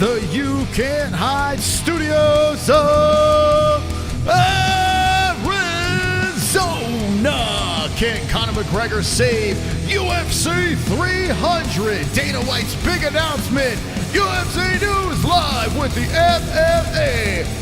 the You Can't Hide Studios of Arizona. Can Conor McGregor save UFC 300? Dana White's big announcement. UFC News Live with the MMA-Holes.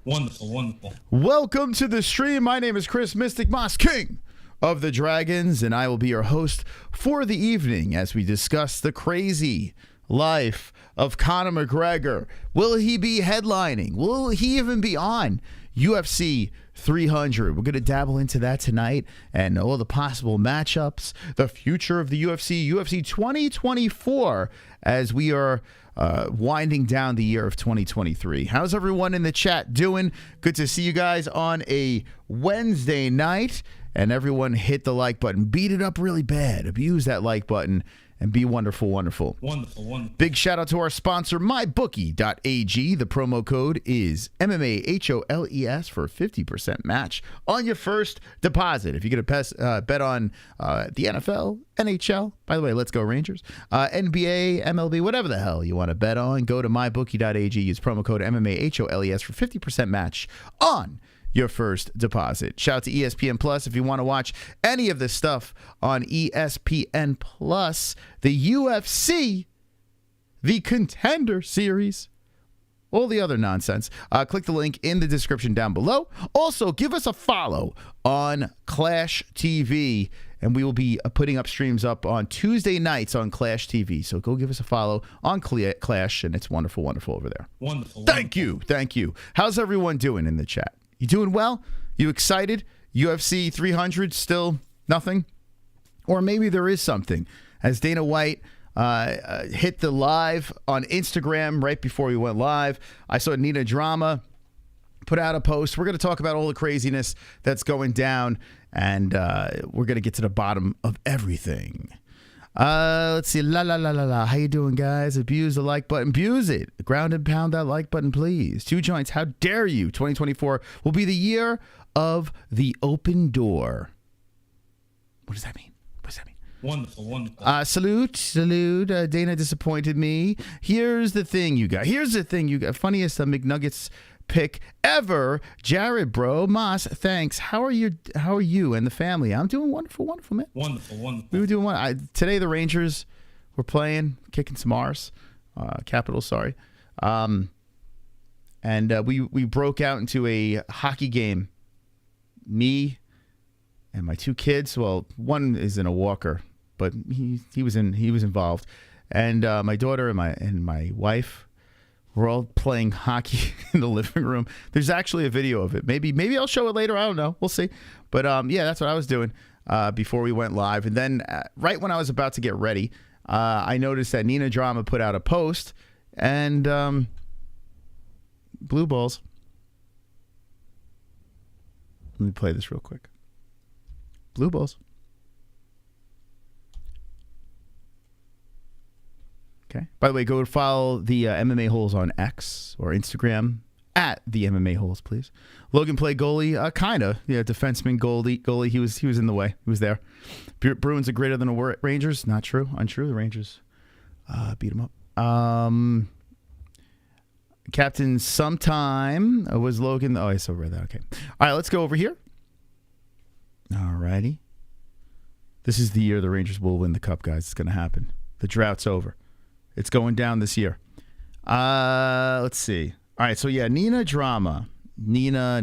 Wonderful, wonderful. Welcome to the stream. My name is Chris Mystic Moss, King of the Dragons, and I will be your host for the evening as we discuss the crazy life of Conor McGregor. Will he be headlining? Will he even be on UFC 300? We're going to dabble into that tonight and all the possible matchups, the future of the UFC 2024 as we are winding down the year of 2023. How's everyone in the chat doing? Good to see you guys on a Wednesday night. And everyone hit the like button. Beat it up really bad. Abuse that like button and be wonderful, wonderful. Wonderful, wonderful. Big shout out to our sponsor, MyBookie.ag. The promo code is MMA-Holes for a 50% match on your first deposit. If you're going to bet on the NFL, NHL, by the way, let's go Rangers, NBA, MLB, whatever the hell you want to bet on, go to MyBookie.ag. Use promo code MMA-Holes for 50% match on your first deposit. Shout out to ESPN Plus if you want to watch any of this stuff on ESPN Plus. The UFC, the Contender Series, all the other nonsense. Click the link in the description down below. Also, give us a follow on Clash TV, and we will be putting up streams up on Tuesday nights on Clash TV. So go give us a follow on Clash, and it's wonderful, wonderful over there. Wonderful. Thank you. Thank you. How's everyone doing in the chat? You doing well? You excited? UFC 300 still nothing? Or maybe there is something. As Dana White hit the live on Instagram right before we went live, I saw Nina Drama put out a post. We're going to talk about all the craziness that's going down, and we're going to get to the bottom of everything. Let's see. How you doing, guys? Abuse the like button. Abuse it. Ground and pound that like button, please. Two joints. How dare you? 2024 will be the year of the open door. What does that mean? What does that mean? Wonderful, wonderful. Salute. Dana disappointed me. Here's the thing, you got. Funniest McNuggets pick ever. Jared, bro. Moss, thanks. How are you and the family? I'm doing wonderful, wonderful, man. Wonderful, wonderful. We were doing one. Today the Rangers were playing, kicking some arse. Capitals, sorry. And we broke out into a hockey game. Me and my two kids. Well, one is in a walker, but he was involved. And my daughter and my wife. We're all playing hockey in the living room. There's actually a video of it. Maybe I'll show it later. I don't know. We'll see. But yeah, that's what I was doing before we went live. And then right when I was about to get ready, I noticed that Nina Drama put out a post and blue balls. Let me play this real quick. Blue balls. Okay. By the way, go follow the MMA-Holes on X or Instagram at the MMA-Holes, please. Logan played goalie, kinda. Yeah, defenseman, goalie. He was in the way. He was there. Bruins are greater than the Rangers. Not true. Untrue. The Rangers beat them up. Captain sometime was Logan. Oh, I still read that. Okay. All right, let's go over here. All righty. This is the year the Rangers will win the cup, guys. It's going to happen. The drought's over. It's going down this year. Let's see. All right, so yeah, Nina Drama. Nina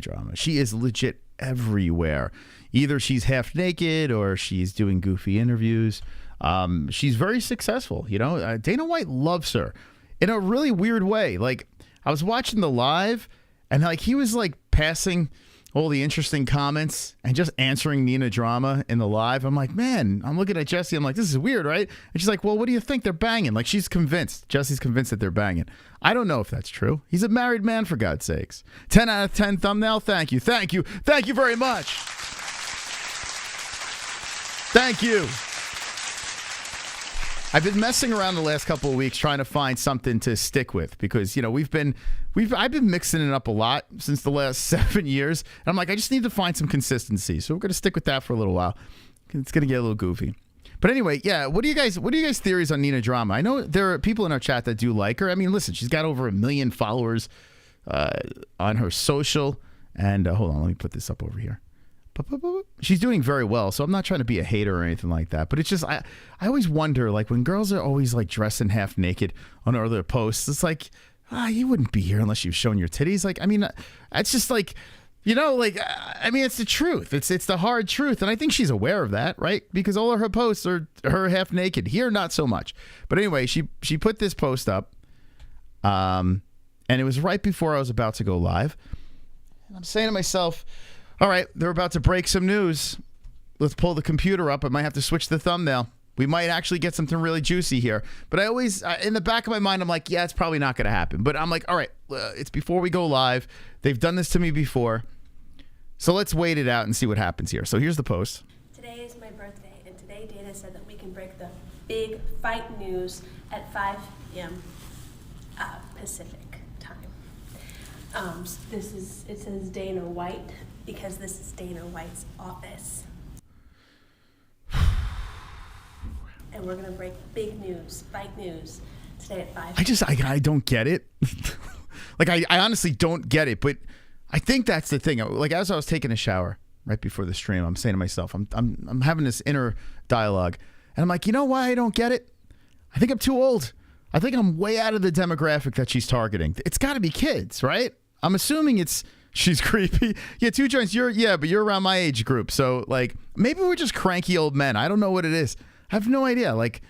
Drama. She is legit everywhere. Either she's half naked or she's doing goofy interviews. She's very successful. You know, Dana White loves her in a really weird way. Like, I was watching the live, and like he was like passing all the interesting comments and just answering Nina Drama in the live. I'm like, man, I'm looking at Jessie. I'm like, this is weird, right? And she's like, well, what do you think? They're banging. Like, she's convinced. Jesse's convinced that they're banging. I don't know if that's true. He's a married man, for God's sakes. 10 out of 10 thumbnail. Thank you. Thank you. Thank you very much. Thank you. I've been messing around the last couple of weeks trying to find something to stick with because, you know, I've been mixing it up a lot since the last 7 years. And I'm like, I just need to find some consistency. So we're going to stick with that for a little while. It's going to get a little goofy. But anyway, yeah, what are you guys' theories on Nina Drama? I know there are people in our chat that do like her. I mean, listen, she's got over 1 million followers on her social. And hold on, let me put this up over here. She's doing very well, so I'm not trying to be a hater or anything like that. But it's just, I always wonder, like, when girls are always, like, dressing half naked on other posts, it's like, you wouldn't be here unless you've shown your titties. Like, I mean, it's just like, you know, like, I mean, it's the truth. It's the hard truth. And I think she's aware of that, right? Because all of her posts are her half naked. Here, not so much. But anyway, she put this post up, and it was right before I was about to go live. And I'm saying to myself, all right, they're about to break some news. Let's pull the computer up. I might have to switch the thumbnail. We might actually get something really juicy here. But I always, in the back of my mind, I'm like, yeah, it's probably not going to happen. But I'm like, all right, it's before we go live. They've done this to me before. So let's wait it out and see what happens here. So here's the post. Today is my birthday, and today Dana said that we can break the big fight news at 5 p.m. Pacific time. It says Dana White, because this is Dana White's office. And we're going to break big news, fight news, today at 5. I don't get it. Like, I honestly don't get it, but I think that's the thing. Like, as I was taking a shower right before the stream, I'm saying to myself, I'm having this inner dialogue, and I'm like, you know why I don't get it? I think I'm too old. I think I'm way out of the demographic that she's targeting. It's got to be kids, right? I'm assuming she's creepy. Yeah, 2 joints. But you're around my age group. So, like, maybe we're just cranky old men. I don't know what it is. I have no idea. Like,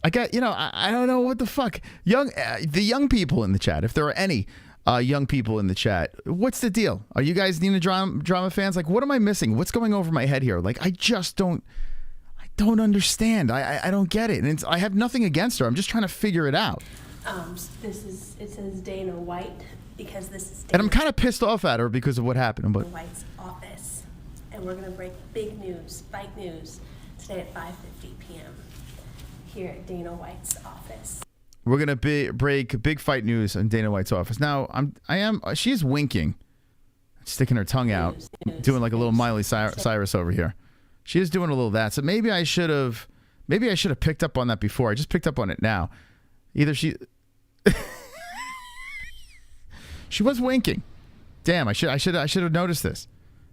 I don't know what the fuck. The young people in the chat, if there are any young people in the chat, what's the deal? Are you guys Nina drama fans? Like, what am I missing? What's going over my head here? Like, I just don't understand. I don't get it. And I have nothing against her. I'm just trying to figure it out. It says Dana White, because this is Dana, and I'm kind of pissed off at her because of what happened. But White's office, and we're going to break big news, fight news, today at 5:50 p.m. here at Dana White's office. We're gonna break big fight news in Dana White's office. Now she's winking, sticking her tongue out, doing like a little Miley Cyrus over here. She is doing a little of that. So maybe I should have picked up on that before. I just picked up on it now. Either she was winking. Damn, I should have noticed this.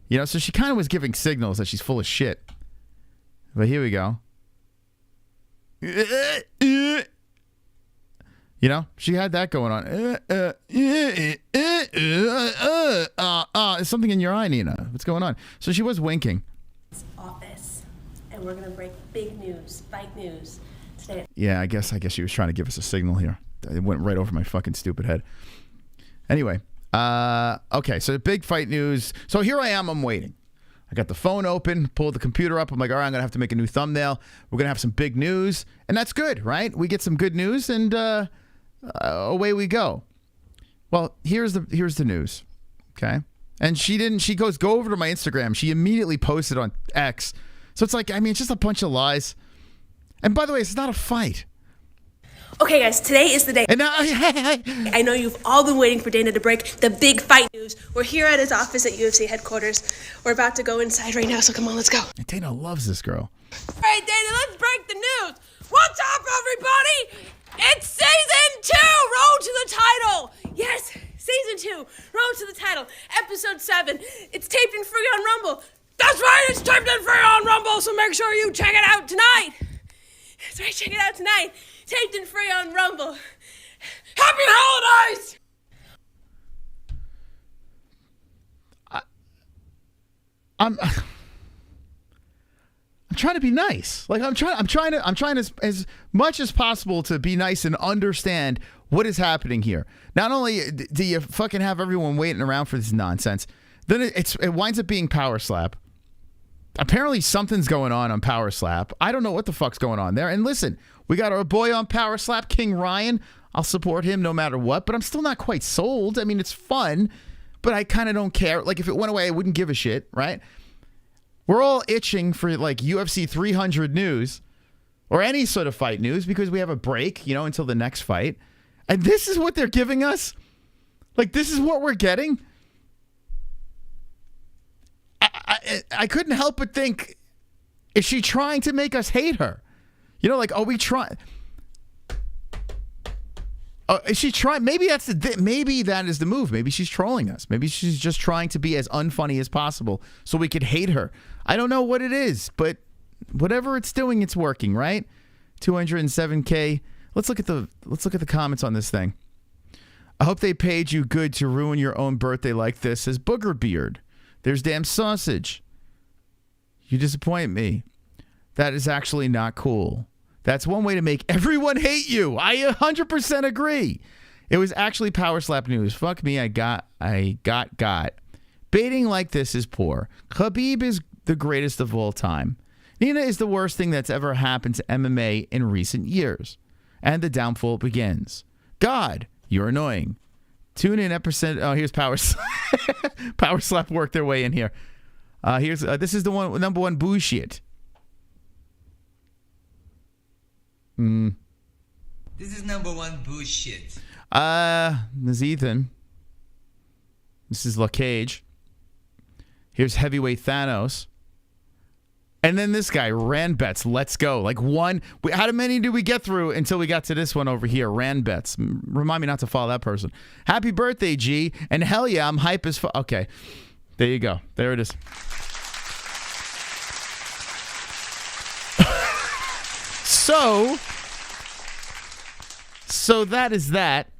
You know, so she kind of was giving signals that she's full of shit. But here we go. You know, she had that going on. There's something in your eye, Nina. What's going on? So she was winking. Office, and we're gonna break big news, fight news today. Yeah, I guess she was trying to give us a signal here. It went right over my fucking stupid head. Anyway, okay, so big fight news. So here I am. I'm waiting. I got the phone open, pulled the computer up. I'm like, all right, I'm going to have to make a new thumbnail. We're going to have some big news. And that's good, right? We get some good news, and away we go. Well, here's the news, okay? And she goes, go over to my Instagram. She immediately posted on X. So it's like, I mean, it's just a bunch of lies. And by the way, it's not a fight. Okay, guys, today is the day. And now, I know you've all been waiting for Dana to break the big fight news. We're here at his office at UFC headquarters. We're about to go inside right now, so come on, let's go. Dana loves this girl. All right, Dana, let's break the news. What's up, everybody? It's season 2, Road to the Title. Yes, season 2, Road to the Title, episode 7. It's taped and free on Rumble. That's right, it's taped and free on Rumble, so make sure you check it out tonight. That's right, check it out tonight. Taped and free on Rumble. Happy holidays! I'm trying to be nice. Like I'm trying to as much as possible to be nice and understand what is happening here. Not only do you fucking have everyone waiting around for this nonsense, then it winds up being Power Slap. Apparently something's going on Power Slap. I don't know what the fuck's going on there. And listen, we got our boy on Power Slap, King Ryan. I'll support him no matter what, but I'm still not quite sold. I mean, it's fun, but I kind of don't care. Like, if it went away, I wouldn't give a shit, right? We're all itching for, like, UFC 300 news. or any sort of fight news because we have a break, until the next fight. And this is what they're giving us? Like, this is what we're getting? I couldn't help but think, is she trying to make us hate her? Are we trying? Is she trying? Maybe maybe that is the move. Maybe she's trolling us. Maybe she's just trying to be as unfunny as possible so we could hate her. I don't know what it is, but whatever it's doing, it's working, right? 207K. Let's look at the comments on this thing. I hope they paid you good to ruin your own birthday like this, says Booger Beard. There's damn sausage. You disappoint me. That is actually not cool. That's one way to make everyone hate you. I 100% agree. It was actually Power Slap News. Fuck me, I got. Baiting like this is poor. Khabib is the greatest of all time. Nina is the worst thing that's ever happened to MMA in recent years. And the downfall begins. God, you're annoying. Tune in episode. Oh, here's Power Slap. Power Slap worked their way in here. This is the number one bullshit. This is number one bullshit. This is Ethan. This is La Cage. Here's Heavyweight Thanos. And then this guy, Ranbets. Let's go. Like how many did we get through until we got to this one over here? Ranbets. Remind me not to follow that person. Happy birthday, G. And hell yeah, I'm hype as fuck. Okay. There you go. There it is. So that is that.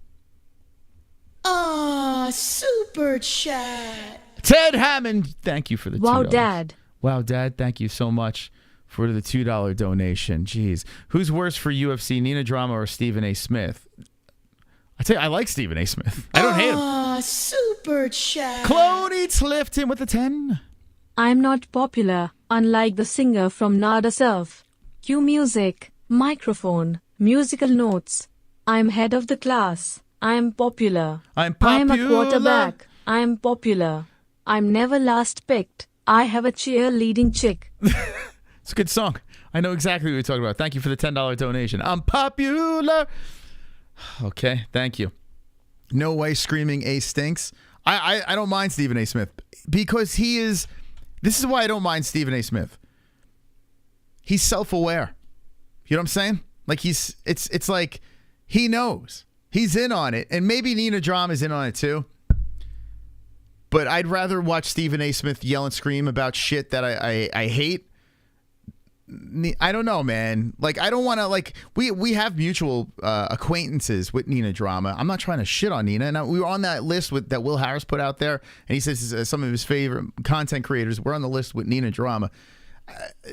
Super chat. Ted Hammond, thank you for the $2. Wow, Dad. Wow, Dad, thank you so much for the $2 donation. Jeez. Who's worse for UFC, Nina Drama or Stephen A. Smith? I tell you, I like Stephen A. Smith. I don't hate him. Super chat. Clone Eats Lifton with a 10. I'm not popular, unlike the singer from Nada Surf. Cue music, microphone, musical notes. I'm head of the class. I'm popular. I'm popular. I'm a quarterback. I'm popular. I'm never last picked. I have a cheerleading chick. It's a good song. I know exactly what you're talking about. Thank you for the $10 donation. I'm popular. Okay, thank you. No way screaming A stinks. I don't mind Stephen A. Smith because he is. This is why I don't mind Stephen A. Smith. He's self-aware. You know what I'm saying? Like it's like he knows. He's in on it. And maybe Nina Drama is in on it too. But I'd rather watch Stephen A. Smith yell and scream about shit that I hate. I don't know, man. Like, I don't want to, like, we have mutual acquaintances with Nina Drama. I'm not trying to shit on Nina. And we were on that list that Will Harris put out there. And he says some of his favorite content creators were on the list with Nina Drama.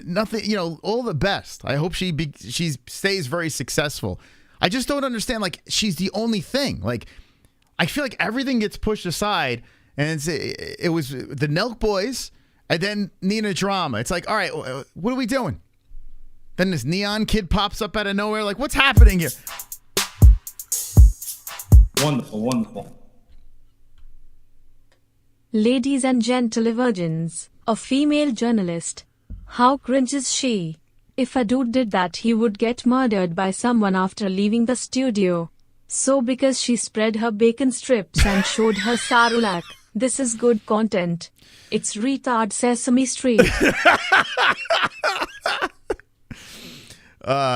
Nothing, all the best. I hope she stays very successful. I just don't understand, like, she's the only thing. Like, I feel like everything gets pushed aside. And it was the Nelk Boys and then Nina Drama. It's like, all right, what are we doing? Then this neon kid pops up out of nowhere. Like, what's happening here? Wonderful, wonderful. Ladies and gentle virgins, a female journalist. How cringe is she? If a dude did that, he would get murdered by someone after leaving the studio. So because she spread her bacon strips and showed her sarulak, this is good content. It's retard Sesame Street.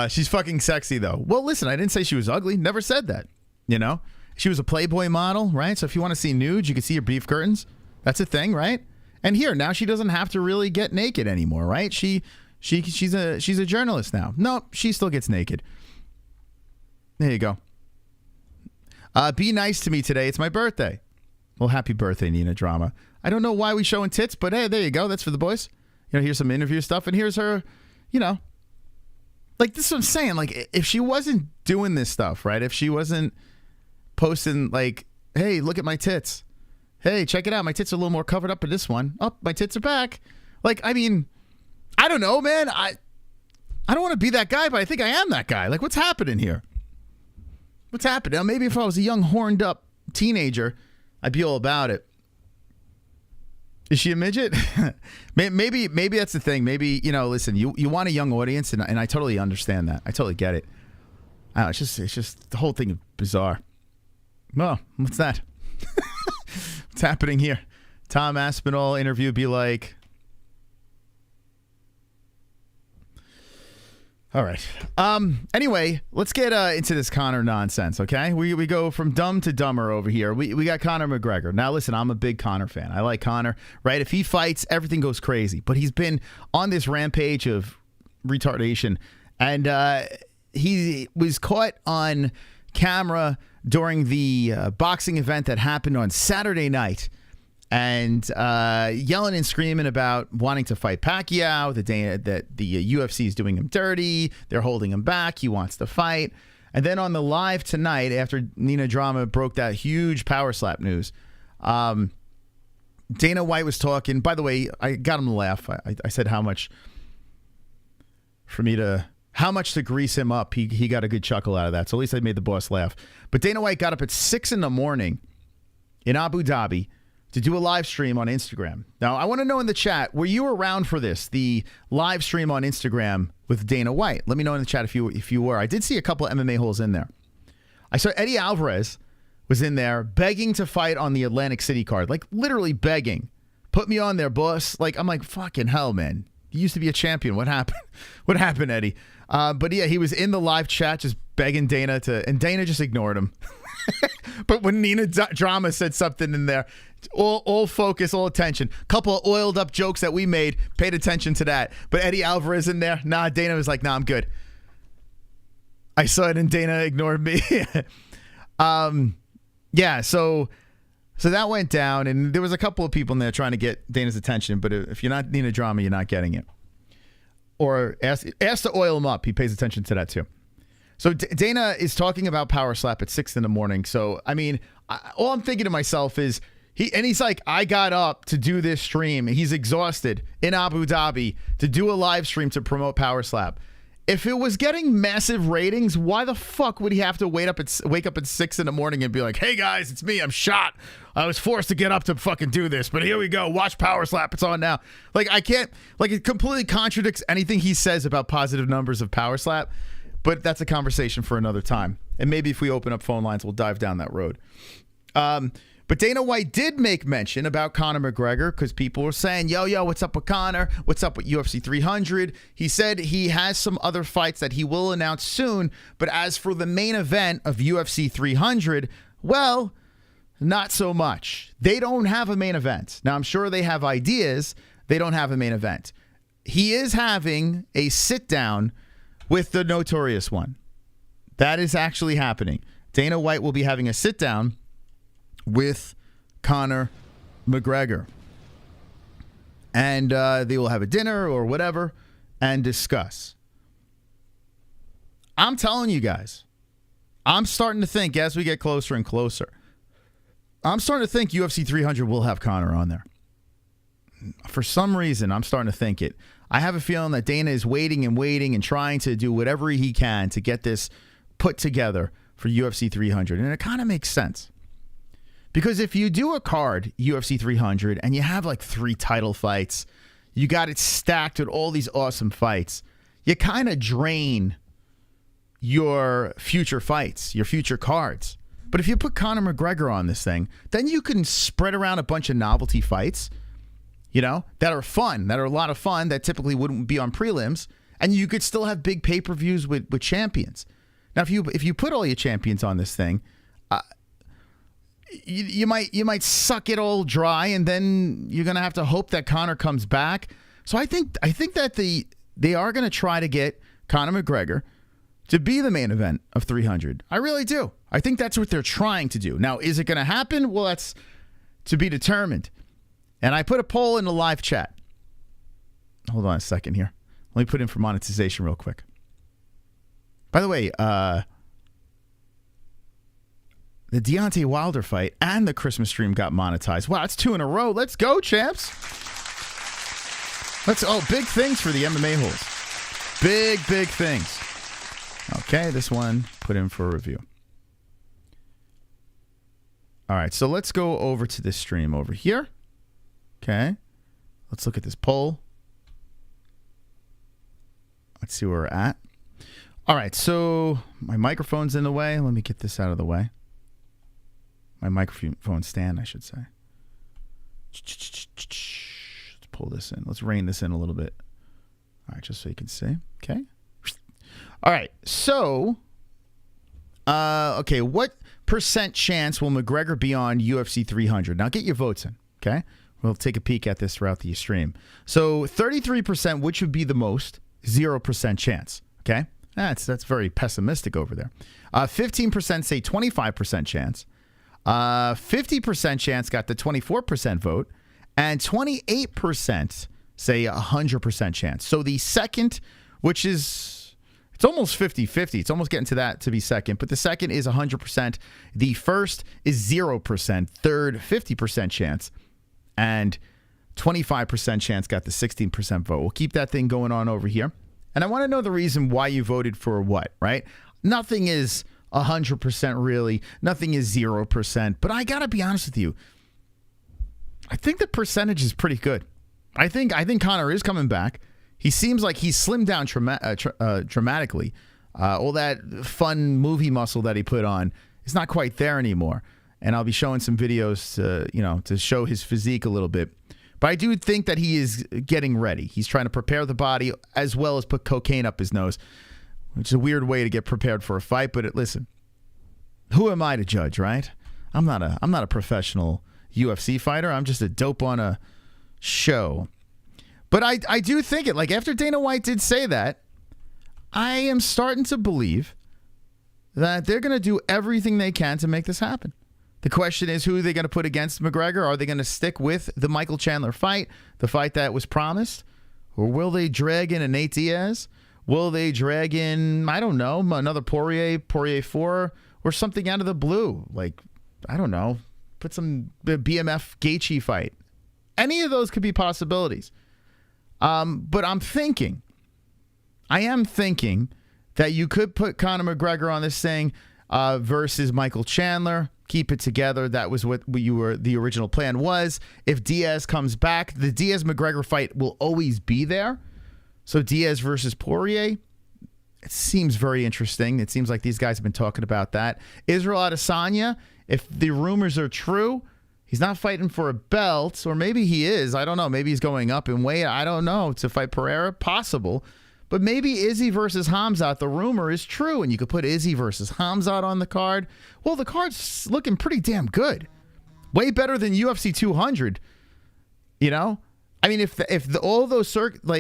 She's fucking sexy, though. Well, listen, I didn't say she was ugly. Never said that. She was a Playboy model, right? So if you want to see nudes, you can see her beef curtains. That's a thing, right? And here, now she doesn't have to really get naked anymore, right? She's a journalist now. No, she still gets naked. There you go. Be nice to me today. It's my birthday. Well, happy birthday, Nina Drama. I don't know why we showing tits, but hey, there you go. That's for the boys. Here's some interview stuff, and here's her, like, this is what I'm saying. Like, if she wasn't doing this stuff, right? If she wasn't posting, like, hey, look at my tits. Hey, check it out. My tits are a little more covered up in this one. Oh, my tits are back. Like, I mean, I don't know, man. I don't want to be that guy, but I think I am that guy. Like, what's happening here? What's happening? Now, maybe if I was a young, horned up teenager, I'd be all about it. Is she a midget? maybe that's the thing. Maybe, listen, you want a young audience, and I totally understand that. I totally get it. I don't know, it's just the whole thing is bizarre. Well, what's that? What's happening here? Tom Aspinall interview be like. All right. Anyway, let's get into this Conor nonsense, okay? We go from dumb to dumber over here. We got Conor McGregor. Now, listen, I'm a big Conor fan. I like Conor, right? If he fights, everything goes crazy. But he's been on this rampage of retardation, and he was caught on camera during the boxing event that happened on Saturday night, and yelling and screaming about wanting to fight Pacquiao, that the UFC is doing him dirty, they're holding him back, he wants to fight. And then on the live tonight, after Nina Drama broke that huge power slap news, Dana White was talking. By the way, I got him to laugh. I said how much to grease him up. He got a good chuckle out of that. So at least I made the boss laugh. But Dana White got up at 6 a.m. in Abu Dhabi to do a live stream on Instagram. Now, I want to know in the chat, were you around for this, the live stream on Instagram with Dana White? Let me know in the chat if you were. I did see a couple of MMA-Holes in there. I saw Eddie Alvarez was in there begging to fight on the Atlantic City card, like literally begging. Put me on there, boss. I'm like, fucking hell, man. You used to be a champion. What happened? What happened, Eddie? But yeah, he was in the live chat just begging Dana and Dana just ignored him. But when Nina Drama said something in there, all focus, all attention. Couple of oiled up jokes that we made, paid attention to that. But Eddie Alvarez in there, Dana was like, I'm good. I saw it and Dana ignored me. Yeah, so that went down, and there was a couple of people in there trying to get Dana's attention, but if you're not Nina Drama, you're not getting it. Or ask to oil him up. He pays attention to that too. So Dana is talking about power slap at 6 a.m. So, I mean, all I'm thinking to myself is, he's like, I got up to do this stream. He's exhausted in Abu Dhabi to do a live stream to promote power slap. If it was getting massive ratings, why the fuck would he have to wake up at 6 a.m. and be like, hey guys, it's me, I'm shot. I was forced to get up to fucking do this, but here we go. Watch power slap. It's on now. I can't, it completely contradicts anything he says about positive numbers of power slap. But that's a conversation for another time. And maybe if we open up phone lines, we'll dive down that road. But Dana White did make mention about Conor McGregor because people were saying, yo, what's up with Conor? What's up with UFC 300? He said he has some other fights that he will announce soon. But as for the main event of UFC 300, well, not so much. They don't have a main event. Now, I'm sure they have ideas. They don't have a main event. He is having a sit-down with the Notorious One. That is actually happening. Dana White will be having a sit-down with Conor McGregor. And they will have a dinner or whatever and discuss. I'm telling you guys, I'm starting to think as we get closer and closer, I'm starting to think UFC 300 will have Conor on there. For some reason, I'm starting to think it. I have a feeling that Dana is waiting and trying to do whatever he can to get this put together for UFC 300. And it kind of makes sense. Because if you do a card, UFC 300, and you have 3 title fights, you got it stacked with all these awesome fights, you kind of drain your future fights, your future cards. But if you put Conor McGregor on this thing, then you can spread around a bunch of novelty fights, that are fun, that are a lot of fun, that typically wouldn't be on prelims, and you could still have big pay-per-views with champions. Now, if you put all your champions on this thing, you might suck it all dry, and then you're gonna have to hope that Conor comes back. So I think that they are gonna try to get Conor McGregor to be the main event of 300. I really do. I think that's what they're trying to do. Now, is it gonna happen? Well, that's to be determined. And I put a poll in the live chat. Hold on a second here. Let me put in for monetization real quick. By the way, the Deontay Wilder fight and the Christmas stream got monetized. Wow, it's 2 in a row. Let's go, champs. Big things for the MMA-Holes. Big things. Okay, this one put in for a review. All right, so let's go over to this stream over here. Okay. Let's look at this poll. Let's see where we're at. All right, so my microphone's in the way. Let me get this out of the way. My microphone stand, I should say. Let's pull this in. Let's rein this in a little bit. All right, just so you can see. Okay. All right, so, okay, what percent chance will McGregor be on UFC 300? Now, get your votes in, okay? We'll take a peek at this throughout the stream. So, 33%, which would be the most? 0% chance, okay? That's very pessimistic over there. 15% say 25% chance. 50% chance got the 24% vote. And 28% say 100% chance. So, the second, which is... It's almost 50-50. It's almost getting to that to be second. But the second is 100%. The first is 0%. Third, 50% chance. And 25% chance got the 16% vote. We'll keep that thing going on over here. And I want to know the reason why you voted for what, right? Nothing is 100% really. Nothing is 0%. But I got to be honest with you. I think the percentage is pretty good. I think Conor is coming back. He seems like he's slimmed down dramatically. All that fun movie muscle that he put on is not quite there anymore. And I'll be showing some videos to show his physique a little bit. But I do think that he is getting ready. He's trying to prepare the body as well as put cocaine up his nose, which is a weird way to get prepared for a fight. But listen, who am I to judge, right? I'm not a professional UFC fighter. I'm just a dope on a show. But I do think it. Like, after Dana White did say that, I am starting to believe that they're going to do everything they can to make this happen. The question is, who are they going to put against McGregor? Are they going to stick with the Michael Chandler fight, the fight that was promised? Or will they drag in a Nate Diaz? Will they drag in, I don't know, another Poirier 4, or something out of the blue? Like, I don't know, put some BMF Gaethje fight. Any of those could be possibilities. But I am thinking that you could put Conor McGregor on this thing versus Michael Chandler. Keep it together. That was what the original plan was. If Diaz comes back, the Diaz-McGregor fight will always be there. So Diaz versus Poirier, it seems very interesting. It seems like these guys have been talking about that. Israel Adesanya, if the rumors are true, he's not fighting for a belt, or maybe he is. I don't know. Maybe he's going up in weight. I don't know. To fight Pereira, possible. But maybe Izzy versus Hamzat, the rumor is true, and you could put Izzy versus Hamzat on the card. Well, the card's looking pretty damn good. Way better than UFC 200. You know? I mean, if all those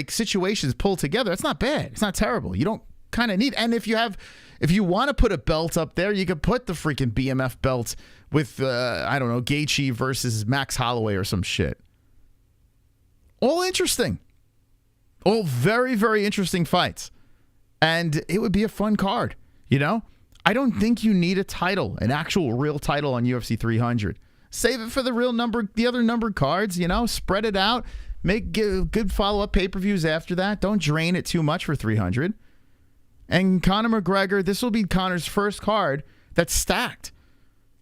situations pull together, it's not bad. It's not terrible. You don't kind of need... And if you want to put a belt up there, you could put the freaking BMF belt with, I don't know, Gaethje versus Max Holloway or some shit. All interesting. All very, very interesting fights. And it would be a fun card, you know? I don't think you need a title, an actual real title on UFC 300. Save it for the other numbered cards, you know? Spread it out. Make good follow-up pay-per-views after that. Don't drain it too much for 300. And Conor McGregor, this will be Conor's first card that's stacked.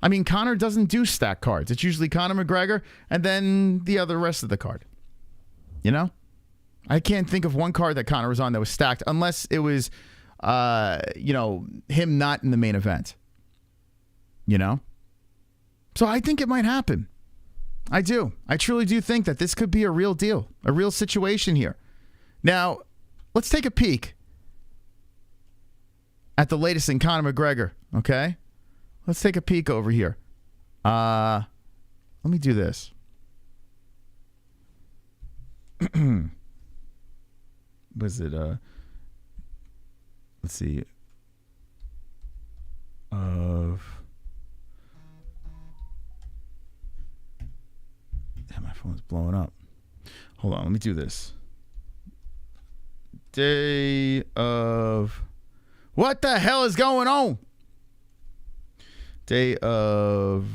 I mean, Conor doesn't do stacked cards. It's usually Conor McGregor and then the rest of the card. You know? I can't think of one card that Conor was on that was stacked unless it was, him not in the main event. You know? So I think it might happen. I do. I truly do think that this could be a real deal, a real situation here. Now, let's take a peek at the latest in Conor McGregor, okay? Let's take a peek over here. Let me do this. Was it, let's see. Damn, my phone's blowing up. Hold on, let me do this. Day of... What the hell is going on? Day of...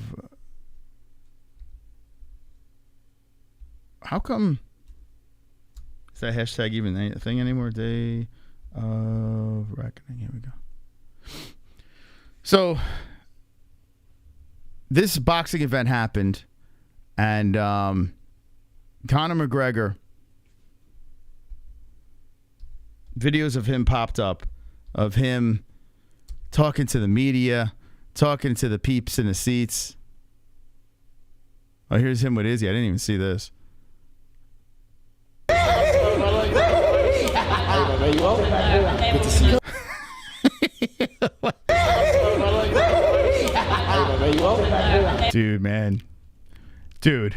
How come... Is that hashtag even a thing anymore? Day of reckoning. Here we go. So, this boxing event happened, and Conor McGregor videos of him popped up, of him talking to the media, talking to the peeps in the seats. Oh, here's him with Izzy. I didn't even see this. Good to see you. Dude, man. Dude.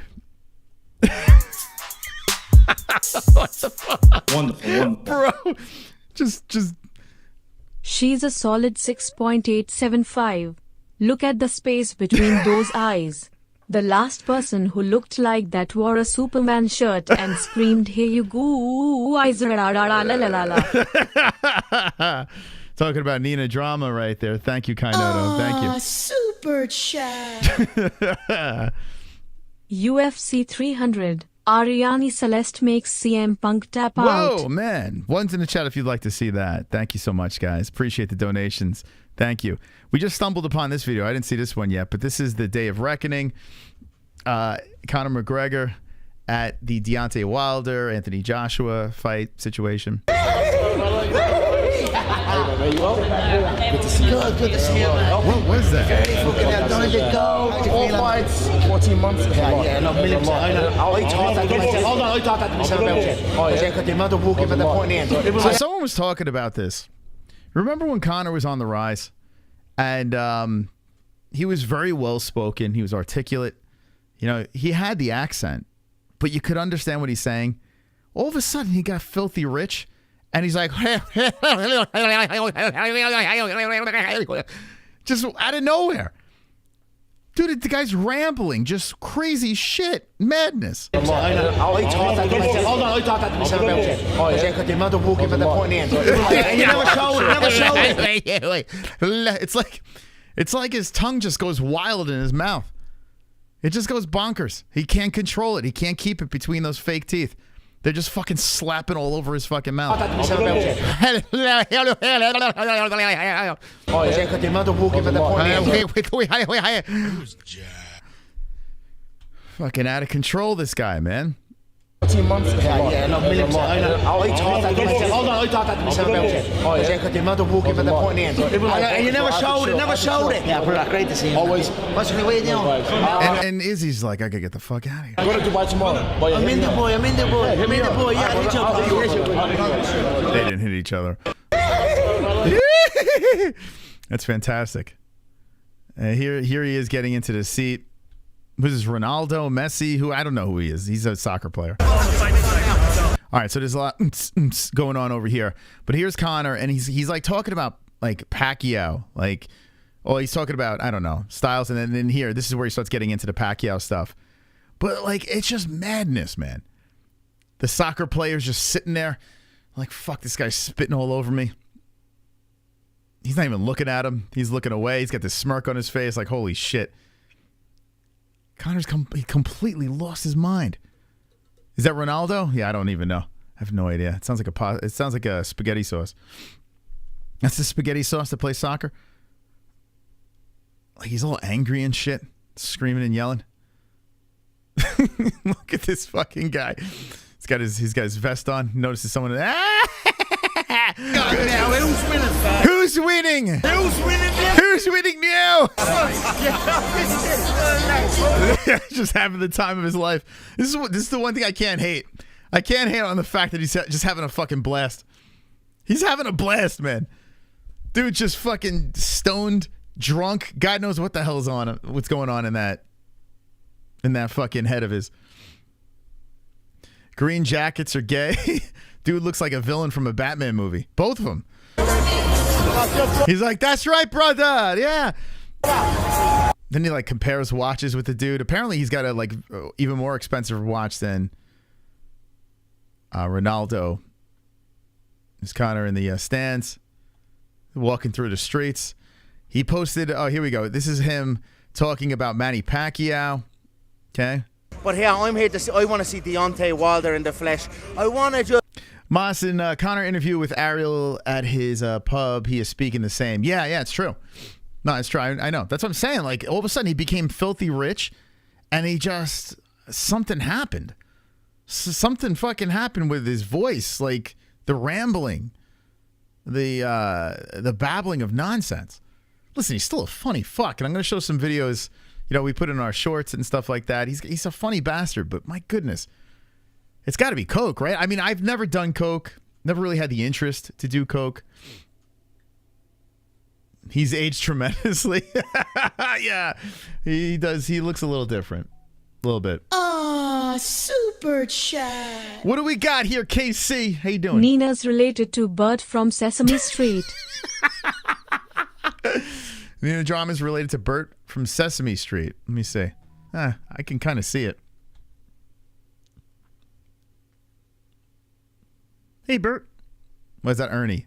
What the fuck? Wonderful. Bro. Just. She's a solid 6.875. Look at the space between those eyes. The last person who looked like that wore a Superman shirt and screamed, "Here you go, eyes la la la la la la." Talking about Nina drama right there. Thank you, Kainotto. Thank you. Super chat. UFC 300. Ariane Celeste makes CM Punk tap out. Whoa, man. One's in the chat if you'd like to see that. Thank you so much, guys. Appreciate the donations. Thank you. We just stumbled upon this video. I didn't see this one yet, but this is the day of reckoning. Conor McGregor at the Deontay Wilder, Anthony Joshua fight situation. Good to see you. Good to see you, man. What was that? Don't let go. All fights. 14 months. Yeah, no, million. I know. Hold on, I thought that myself about it. Oh, yeah. Because the amount of walking at the point in. So someone was talking about this. Remember when Conor was on the rise? And he was very well-spoken. He was articulate. You know, he had the accent, but you could understand what he's saying. All of a sudden, he got filthy rich. And he's like, just out of nowhere. Dude, the guy's rambling, just crazy shit, madness. I know. Hold on, I thought that myself about it. Oh, yeah. Because the amount of walking at the point in. And you never showed it. It's like his tongue just goes wild in his mouth. It just goes bonkers. He can't control it. He can't keep it between those fake teeth. They're just fucking slapping all over his fucking mouth. Oh, yeah, because the amount of walking at the point in. Fucking out of control, this guy, man. 14 months. Yeah, no, million. I know. Hold on, I thought that myself about it. Oh, yeah, because the amount of walking at the point in. And you never showed it. Yeah, bro, great to see you. Always. What's your way now? And Izzy's like, I gotta get the fuck out of here. I'm going to Dubai tomorrow. I'm in the boy. Yeah, They didn't hit each other. That's fantastic. Here he is getting into the seat. Who's this? Ronaldo, Messi? Who? I don't know who he is. He's a soccer player. All right, so there's a lot going on over here. But here's Conor, and he's like talking about like Pacquiao, like, oh, he's talking about, I don't know, Styles, and then here, this is where he starts getting into the Pacquiao stuff. But like, it's just madness, man. The soccer player's just sitting there, like, fuck, this guy's spitting all over me. He's not even looking at him. He's looking away. He's got this smirk on his face, like, holy shit. Conor's he completely lost his mind. Is that Ronaldo? Yeah, I don't even know. I have no idea. It sounds like a spaghetti sauce. That's the spaghetti sauce to play soccer. Like he's all angry and shit, screaming and yelling. Look at this fucking guy. He's got his vest on. Notices someone. Who's winning? Who's winning now? Just having the time of his life. This is the one thing I can't hate. I can't hate on the fact that he's just having a fucking blast. He's having a blast, man. Dude, just fucking stoned, drunk. God knows what the hell is on. What's going on in that fucking head of his. Green jackets are gay. Dude looks like a villain from a Batman movie. Both of them. He's like, that's right, brother. Yeah. Then he like compares watches with the dude. Apparently he's got a like even more expensive watch than Ronaldo. There's Conor in the stands, walking through the streets. He posted, oh, here we go. This is him talking about Manny Pacquiao. Okay. But here, I'm here to see, I want to see Deontay Wilder in the flesh. I want to just... Moss in Conor interview with Ariel at his pub. He is speaking the same. Yeah, it's true. No, it's true. I know. That's what I'm saying. Like, all of a sudden, he became filthy rich, and something happened. Something fucking happened with his voice, like the rambling. the babbling of nonsense. Listen, he's still a funny fuck, and I'm going to show some videos. We put in our shorts and stuff like that. He's a funny bastard, but my goodness, it's got to be coke, right? I mean, I've never done coke, never really had the interest to do coke. He's aged tremendously. Yeah, he does. He looks a little different, a little bit. Super chat. What do we got here, KC? How you doing? Nina's related to Bert from Sesame Street. Nina Drama is related to Bert from Sesame Street. Let me see. I can kind of see it. Hey, Bert. Was that Ernie?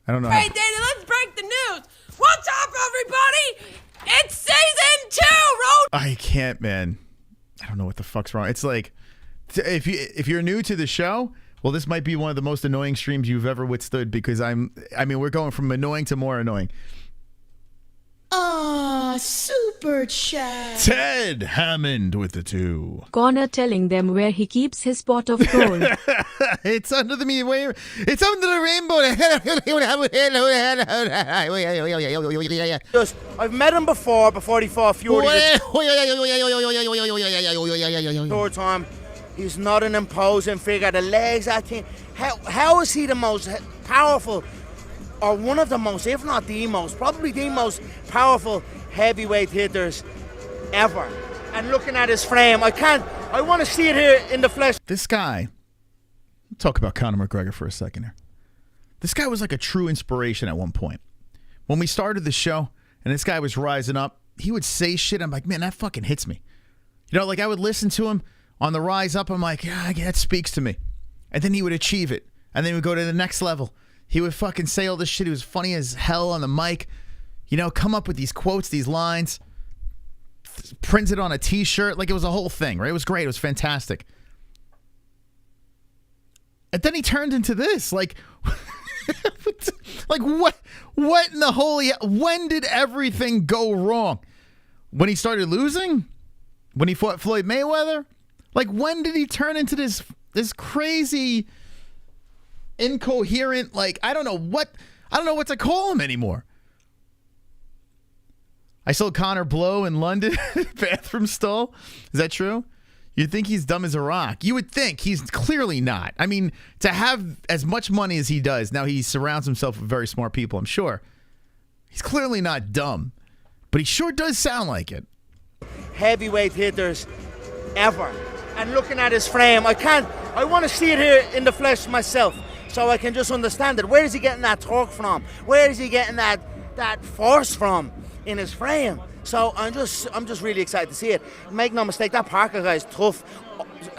I don't know. Hey, Danny, let's break the news. What's up, everybody? It's season 2. I can't, man. I don't know what the fuck's wrong. It's like, if you're new to the show, well, this might be one of the most annoying streams you've ever withstood because we're going from annoying to more annoying. Super chat. Ted Hammond with the 2. Conor telling them where he keeps his pot of gold. It's under the rainbow. It's under the rainbow. I've met him before he fought Fury. Third time. He's not an imposing figure. The legs, I think. How is he the most powerful, or one of the most, if not the most, probably the most powerful heavyweight hitters ever? And looking at his frame, I want to see it here in the flesh. This guy, talk about Conor McGregor for a second here. This guy was like a true inspiration at one point. When we started the show and this guy was rising up, he would say shit. I'm like, man, that fucking hits me. Like I would listen to him on the rise up. I'm like, yeah, that speaks to me. And then he would achieve it. And then he would go to the next level. He would fucking say all this shit. He was funny as hell on the mic. Come up with these quotes, these lines, prints it on a t-shirt. Like it was a whole thing, right? It was great. It was fantastic. And then he turned into this. Like, like what in the holy, when did everything go wrong? When he started losing? When he fought Floyd Mayweather? Like, when did he turn into this crazy, incoherent, like, I don't know what to call him anymore. I saw Conor blow in London bathroom stall. Is that true? You'd think he's dumb as a rock. You would think. He's clearly not. I mean, to have as much money as he does, now he surrounds himself with very smart people, I'm sure. He's clearly not dumb, but he sure does sound like it. Heavyweight hitters ever. And looking at his frame, I want to see it here in the flesh myself so I can just understand it. Where is he getting that torque from? Where is he getting that force from in his frame? So I'm just really excited to see it. Make no mistake, that Parker guy is tough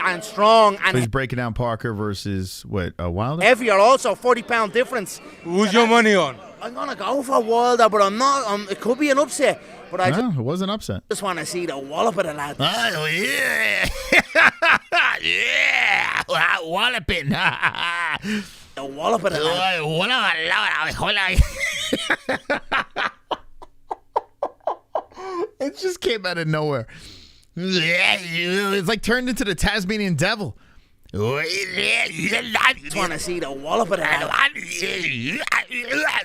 and strong. And so he's breaking down Parker versus what, Wilder? Heavier also, 40-pound difference. Who's your money on? I'm going to go for Wilder, but I'm not. It could be an upset. But it was an upset. Just want to see the wallop of the lad. Oh, yeah. Yeah. Walloping. The wallop of the lad. It just came out of nowhere. It's like turned into the Tasmanian devil. Just want to see the wallop of the lad.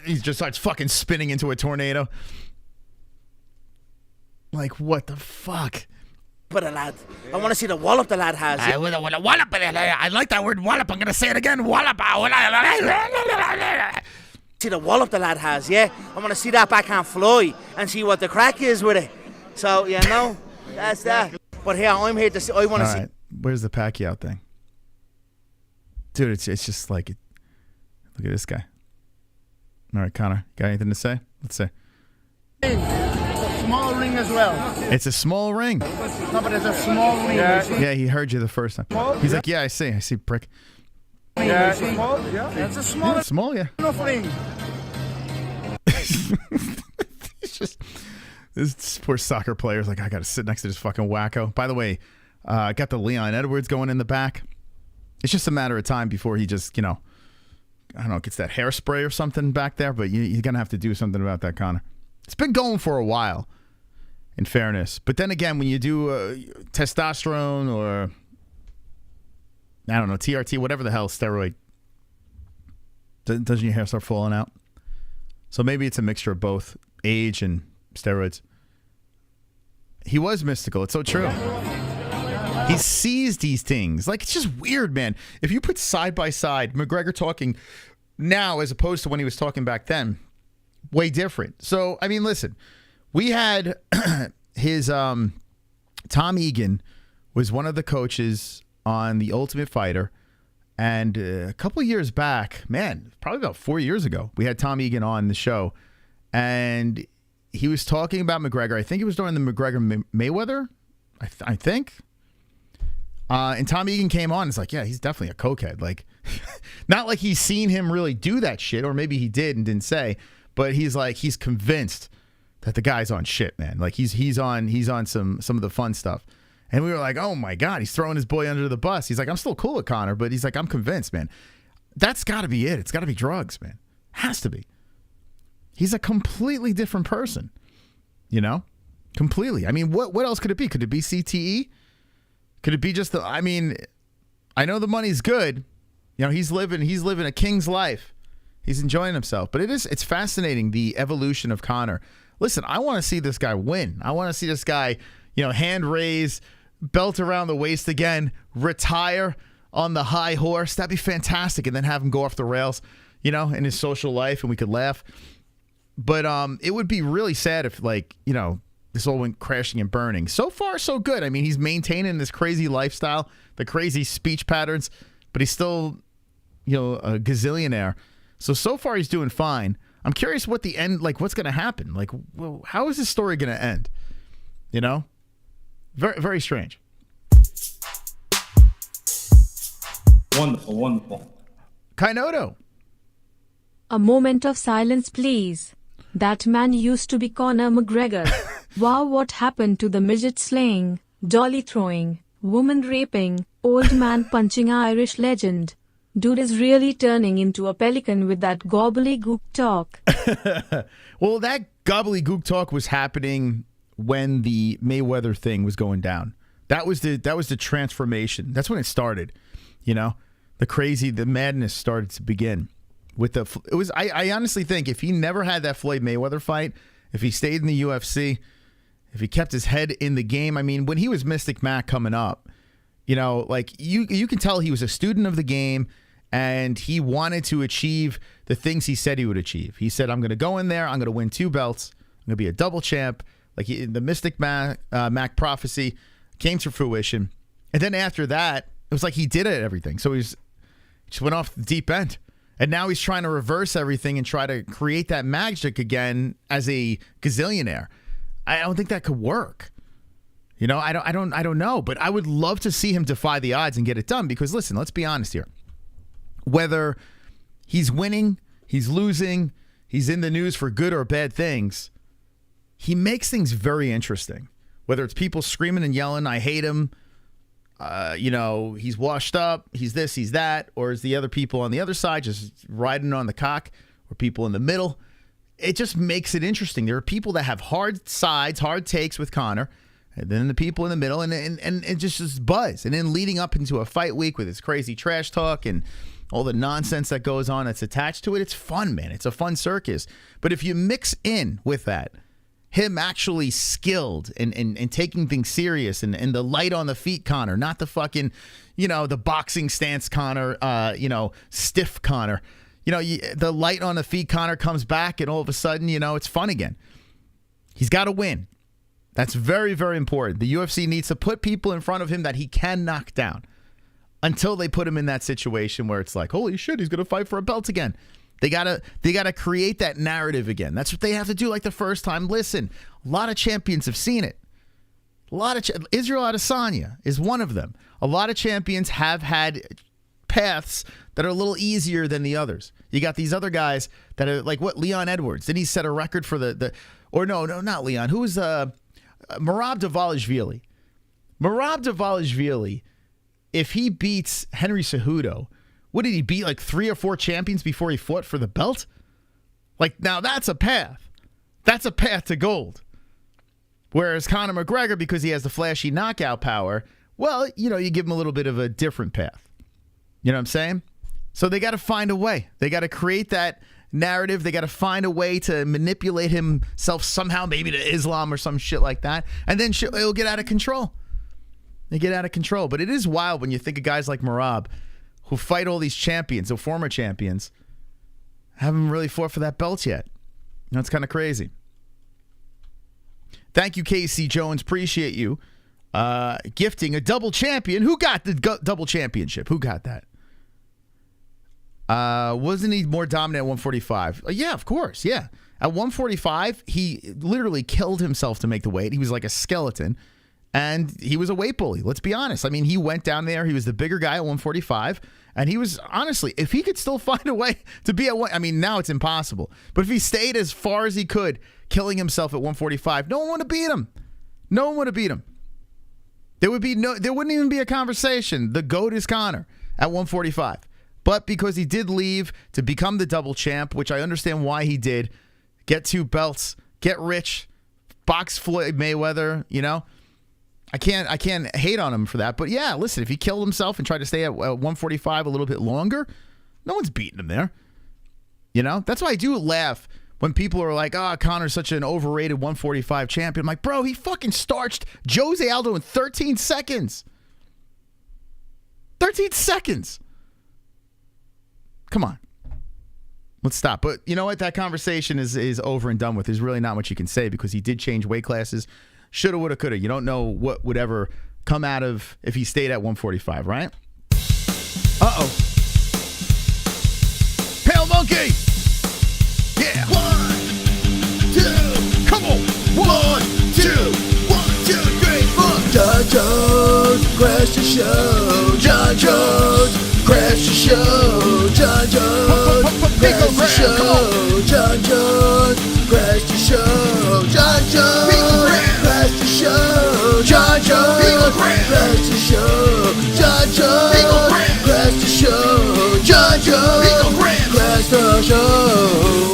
He just starts fucking spinning into a tornado. Like, what the fuck? But the lad, I want to see the wallop the lad has. I like that word wallop. I'm going to say it again. Wallop. See the wallop the lad has, yeah? I want to see that backhand fly and see what the crack is with it. So, that's that. But here, I'm here to see. I want to see. Where's the Pacquiao thing? Dude, it's just like, look at this guy. All right, Conor, got anything to say? Let's see. Small ring as well. It's a small ring. No, but it's a small ring. Yeah, he heard you the first time. He's like, yeah, I see, prick. Yeah, small. Yeah, that's a small. Yeah, small, yeah. Enough ring. It's just this poor soccer player's like, I got to sit next to this fucking wacko. By the way, I got the Leon Edwards going in the back. It's just a matter of time before he just, I don't know, gets that hairspray or something back there. But you're gonna have to do something about that, Conor. It's been going for a while, in fairness. But then again, when you do testosterone or, I don't know, TRT, whatever the hell, steroid, Doesn't your hair start falling out? So maybe it's a mixture of both age and steroids. He was mystical. It's so true. He sees these things. Like, it's just weird, man. If you put side by side McGregor talking now as opposed to when he was talking back then, way different. So, I mean, listen, we had his Tom Egan was one of the coaches on The Ultimate Fighter. And a couple of years back, man, probably about 4 years ago, we had Tom Egan on the show. And he was talking about McGregor. I think it was during the McGregor Mayweather, I think. And Tom Egan came on. It's like, yeah, he's definitely a cokehead. Like, not like he's seen him really do that shit, or maybe he did and didn't say. But he's like, he's convinced that the guy's on shit, man. Like he's on some of the fun stuff. And we were like, oh my God, he's throwing his boy under the bus. He's like, I'm still cool with Conor, but he's like, I'm convinced, man. That's got to be it. It's got to be drugs, man. Has to be. He's a completely different person, you know? Completely. I mean, what else could it be? Could it be CTE? Could it be just I mean, I know the money's good. You know, he's living a king's life. He's enjoying himself. But it's fascinating, the evolution of Conor. Listen, I want to see this guy win. I want to see this guy, you know, hand raise, belt around the waist again, retire on the high horse. That'd be fantastic. And then have him go off the rails, you know, in his social life, and we could laugh. But it would be really sad if, like, you know, this all went crashing and burning. So far, so good. I mean, he's maintaining this crazy lifestyle, the crazy speech patterns, but he's still, you know, a gazillionaire. So far he's doing fine. I'm curious what the end, like, what's going to happen? Like, well, how is this story going to end? You know? Very, very strange. Wonderful, wonderful. Kainotto. A moment of silence, please. That man used to be Conor McGregor. Wow, what happened to the midget slaying, dolly throwing, woman raping, old man punching Irish legend? Dude is really turning into a pelican with that gobbledygook talk. Well, that gobbledygook talk was happening when the Mayweather thing was going down. That was the transformation. That's when it started. You know, the madness started to begin. I honestly think if he never had that Floyd Mayweather fight, if he stayed in the UFC, if he kept his head in the game, I mean, when he was Mystic Mac coming up, you know, like you can tell he was a student of the game, and he wanted to achieve the things he said he would achieve. He said, I'm going to go in there, I'm going to win 2 belts, I'm going to be a double champ. Like the Mystic Mac prophecy came to fruition. And then after that, it was like he did it everything. So he just went off the deep end. And now he's trying to reverse everything and try to create that magic again as a gazillionaire. I don't think that could work. You know, I don't know, but I would love to see him defy the odds and get it done, because listen, let's be honest here. Whether he's winning, he's losing, he's in the news for good or bad things, he makes things very interesting. Whether it's people screaming and yelling, I hate him, you know, he's washed up, he's this, he's that, or is the other people on the other side just riding on the cock, or people in the middle. It just makes it interesting. There are people that have hard sides, hard takes with Conor, and then the people in the middle, and it just buzz. And then leading up into a fight week with his crazy trash talk and all the nonsense that goes on that's attached to it, it's fun, man. It's a fun circus. But if you mix in with that, him actually skilled and taking things serious, and the light on the feet Conor, not the fucking, you know, the boxing stance Conor, you know, stiff Conor. You know, the light on the feet Conor comes back, and all of a sudden, you know, it's fun again. He's got to win. That's very, very important. The UFC needs to put people in front of him that he can knock down until they put him in that situation where it's like, holy shit, he's going to fight for a belt again. They gotta create that narrative again. That's what they have to do like the first time. Listen, a lot of champions have seen it. Israel Adesanya is one of them. A lot of champions have had paths that are a little easier than the others. You got these other guys that are like, what, Leon Edwards? Did he set a record for or no, not Leon. Who was Merab Dvalishvili? Merab Dvalishvili, if he beats Henry Cejudo, what did he beat, like 3 or 4 champions before he fought for the belt? Like, now that's a path. That's a path to gold. Whereas Conor McGregor, because he has the flashy knockout power, well, you know, you give him a little bit of a different path. You know what I'm saying? So they got to find a way. They got to create that narrative. They got to find a way to manipulate himself somehow, maybe to Islam or some shit like that. And then it'll get out of control. They get out of control. But it is wild when you think of guys like Merab who fight all these champions, the former champions, haven't really fought for that belt yet. That's kind of crazy. Thank you, Casey Jones. Appreciate you gifting a double champion. Who got the double championship? Who got that? Wasn't he more dominant at 145? Yeah, of course. Yeah. At 145, he literally killed himself to make the weight. He was like a skeleton. And he was a weight bully. Let's be honest. I mean, he went down there. He was the bigger guy at 145. And he was, honestly, if he could still find a way to be at one, I mean, now it's impossible. But if he stayed as far as he could, killing himself at 145, no one would have beat him. No one would have beat him. There wouldn't even be a conversation. The GOAT is Conor at 145. But because he did leave to become the double champ, which I understand why he did, get 2 belts, get rich, box Floyd Mayweather, you know, I can't hate on him for that. But yeah, listen, if he killed himself and tried to stay at 145 a little bit longer, no one's beating him there. You know, that's why I do laugh when people are like, "Oh, Conor's such an overrated 145 champion." I'm like, bro, he fucking starched Jose Aldo in 13 seconds. 13 seconds. Come on. Let's stop. But you know what? That conversation is over and done with. There's really not much you can say because he did change weight classes. Shoulda, woulda, coulda. You don't know what would ever come out of if he stayed at 145, right? Uh-oh. Pale Monkey! Yeah! 1, 2, come on! 1, 2, 1, 2, 3, 4. John Jones, crash the show. John Jones, crash the show. John Jones, crash the show. John Jones, crash the show. John Jones, crash the show. John Jones, crash the show. John Jones, crash the show. John Jones, crash the show.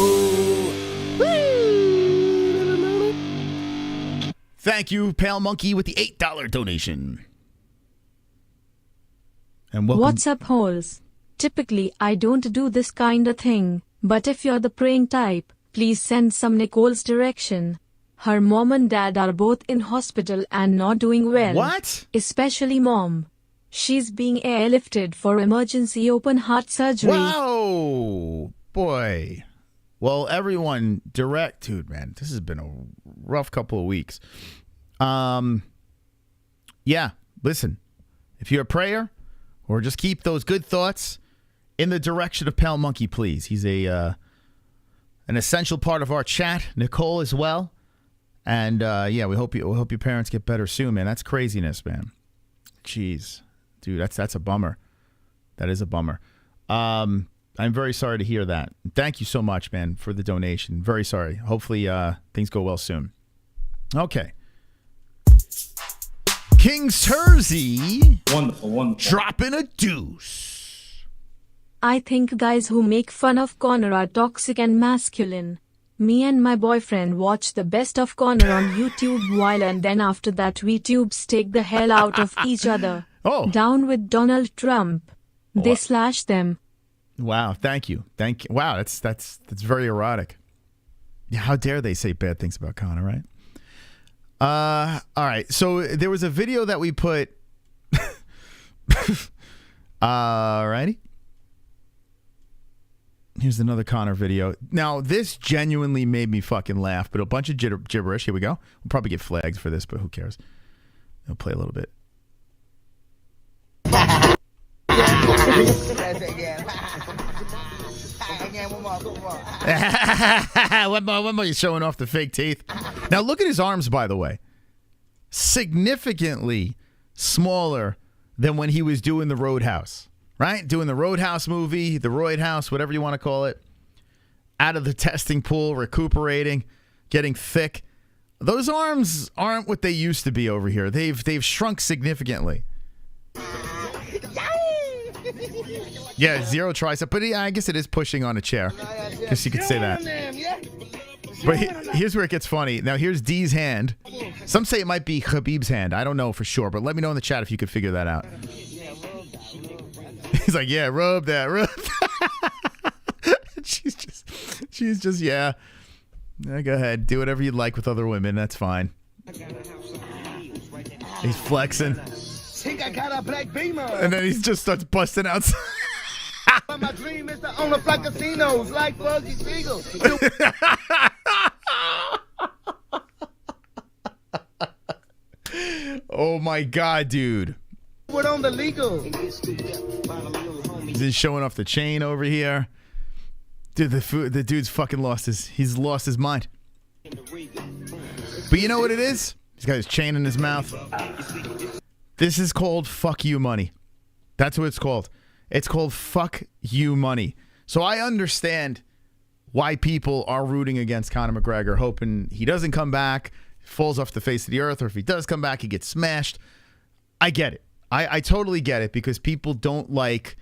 Thank you, Pale Monkey, with the $8 donation. And welcome. What's up, holes? Typically, I don't do this kind of thing, but if you're the praying type, please send some Nicole's direction. Her mom and dad are both in hospital and not doing well. What? Especially mom. She's being airlifted for emergency open heart surgery. Wow, boy. Well, everyone, dude, man, this has been a rough couple of weeks. Yeah, listen, if you're a prayer, or just keep those good thoughts in the direction of Pale Monkey, please. He's an essential part of our chat. Nicole as well, and yeah, we hope your parents get better soon, man. That's craziness, man. Jeez, dude, that's a bummer. That is a bummer. I'm very sorry to hear that. Thank you so much, man, for the donation. Very sorry. Hopefully things go well soon. Okay. King Tersey. Wonderful. Dropping a deuce. I think guys who make fun of Conor are toxic and masculine. Me and my boyfriend watch the best of Conor on YouTube while and then after that we tubes take the hell out of each other. Oh. Down with Donald Trump. They slash them. Wow, thank you. Wow, that's very erotic. Yeah, how dare they say bad things about Conor, right? All right. So there was a video that we put. Alrighty. Here's another Conor video. Now, this genuinely made me fucking laugh, but a bunch of gibberish. Here we go. We'll probably get flagged for this, but who cares? I'll play a little bit. One more. You're showing off the fake teeth. Now look at his arms, by the way. Significantly smaller than when he was doing the Roadhouse, right? Doing the Roadhouse movie, the Roadhouse, whatever you want to call it. Out of the testing pool, recuperating, getting thick. Those arms aren't what they used to be over here. They've shrunk significantly. Yeah, 0 tricep, but I guess it is pushing on a chair. Guess you could say that. But here's where it gets funny. Now, here's D's hand. Some say it might be Khabib's hand. I don't know for sure, but let me know in the chat if you could figure that out. He's like, yeah, rub that. She's just, yeah, go ahead. Do whatever you like with other women. That's fine. He's flexing. Think I got a black beamer. And then he just starts busting out. My dream is to own a flight casinos like Buggy Siegel. Oh my God, dude. Put on the legal. He's just showing off the chain over here. Dude, the dude's fucking lost his mind. But you know what it is? He's got his chain in his mouth. This is called fuck you money. That's what it's called. It's called fuck you money. So I understand why people are rooting against Conor McGregor, hoping he doesn't come back, falls off the face of the earth, or if he does come back, he gets smashed. I get it. I totally get it, because people don't like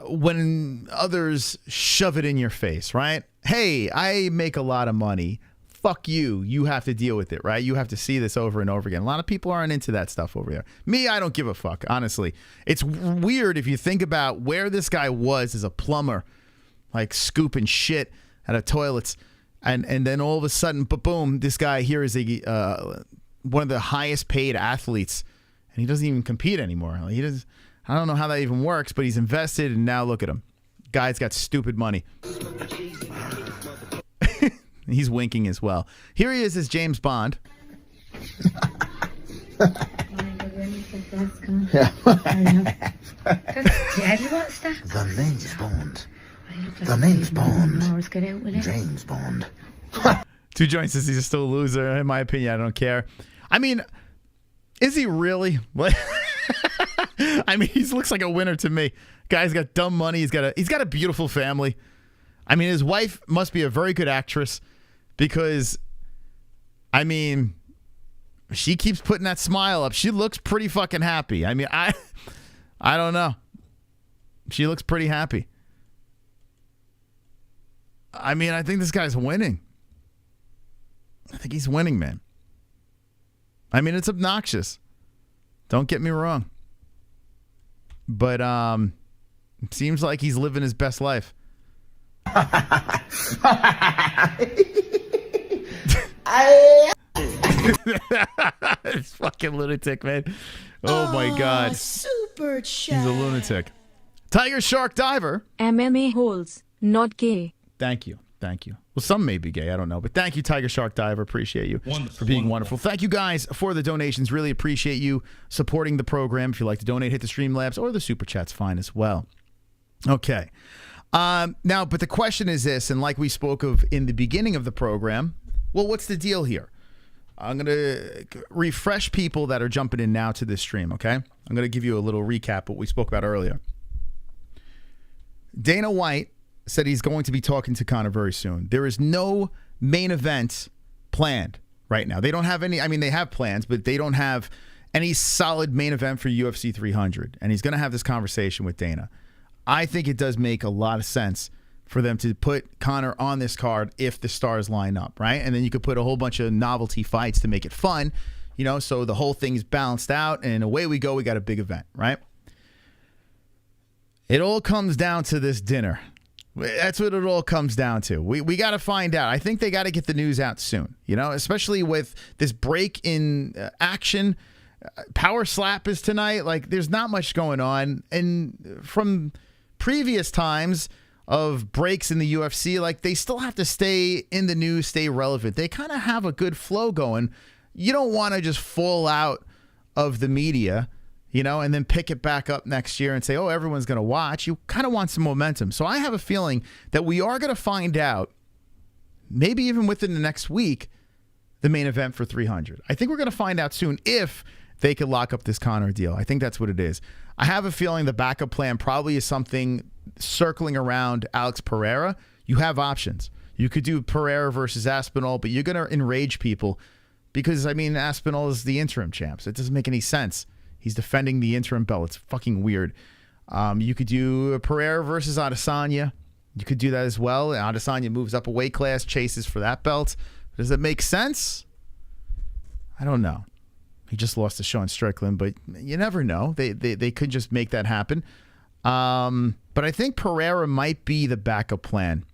when others shove it in your face, right? Hey, I make a lot of money. Fuck you. You have to deal with it, right? You have to see this over and over again. A lot of people aren't into that stuff over there. Me, I don't give a fuck, honestly. It's weird if you think about where this guy was as a plumber, like scooping shit out of toilets, and then all of a sudden, boom, this guy here is one of the highest paid athletes, and he doesn't even compete anymore. Like, I don't know how that even works, but he's invested, and now look at him. Guy's got stupid money. He's winking as well. Here he is as James Bond. The name's Bond. The name's Bond. James Bond. 2 joints says he's still a loser. In my opinion, I don't care. I mean, is he really? What? I mean, he looks like a winner to me. Guy's got dumb money. He's got a beautiful family. I mean, his wife must be a very good actress, because, I mean, she keeps putting that smile up. She looks pretty fucking happy. I mean, I don't know. She looks pretty happy. I mean, I think this guy's winning. I think he's winning, man. I mean, it's obnoxious. Don't get me wrong. But it seems like he's living his best life. It's fucking lunatic, man. Oh my God. Super chat. He's a lunatic. Tiger Shark Diver. MMA-Holes, not gay. Thank you. Well, some may be gay. I don't know. But thank you, Tiger Shark Diver. Appreciate you for being wonderful. Thank you guys for the donations. Really appreciate you supporting the program. If you'd like to donate, hit the Streamlabs or the Super Chat's fine as well. Okay. Now, but the question is this, and like we spoke of in the beginning of the program, well, what's the deal here? I'm going to refresh people that are jumping in now to this stream, okay? I'm going to give you a little recap of what we spoke about earlier. Dana White said he's going to be talking to Conor very soon. There is no main event planned right now. They don't have any, I mean, they have plans, but they don't have any solid main event for UFC 300. And he's going to have this conversation with Dana. I think it does make a lot of sense for them to put Conor on this card if the stars line up, right? And then you could put a whole bunch of novelty fights to make it fun, you know, so the whole thing's balanced out, and away we go. We got a big event, right? It all comes down to this dinner. That's what it all comes down to. We got to find out. I think they got to get the news out soon, you know, especially with this break in action. Power Slap is tonight. Like, there's not much going on. And from previous times of breaks in the UFC, like, they still have to stay in the news, stay relevant. They kind of have a good flow going. You don't want to just fall out of the media, you know, and then pick it back up next year and say, oh, everyone's going to watch. You kind of want some momentum. So I have a feeling that we are going to find out, maybe even within the next week, the main event for 300. I think we're going to find out soon if they could lock up this Conor deal. I think that's what it is. I have a feeling the backup plan probably is something circling around Alex Pereira. You have options. You could do Pereira versus Aspinall, but you're going to enrage people because, I mean, Aspinall is the interim champ, so it doesn't make any sense. He's defending the interim belt. It's fucking weird. You could do Pereira versus Adesanya. You could do that as well. Adesanya moves up a weight class, chases for that belt. Does it make sense? I don't know. He just lost to Sean Strickland, but you never know. They could just make that happen. But I think Pereira might be the backup plan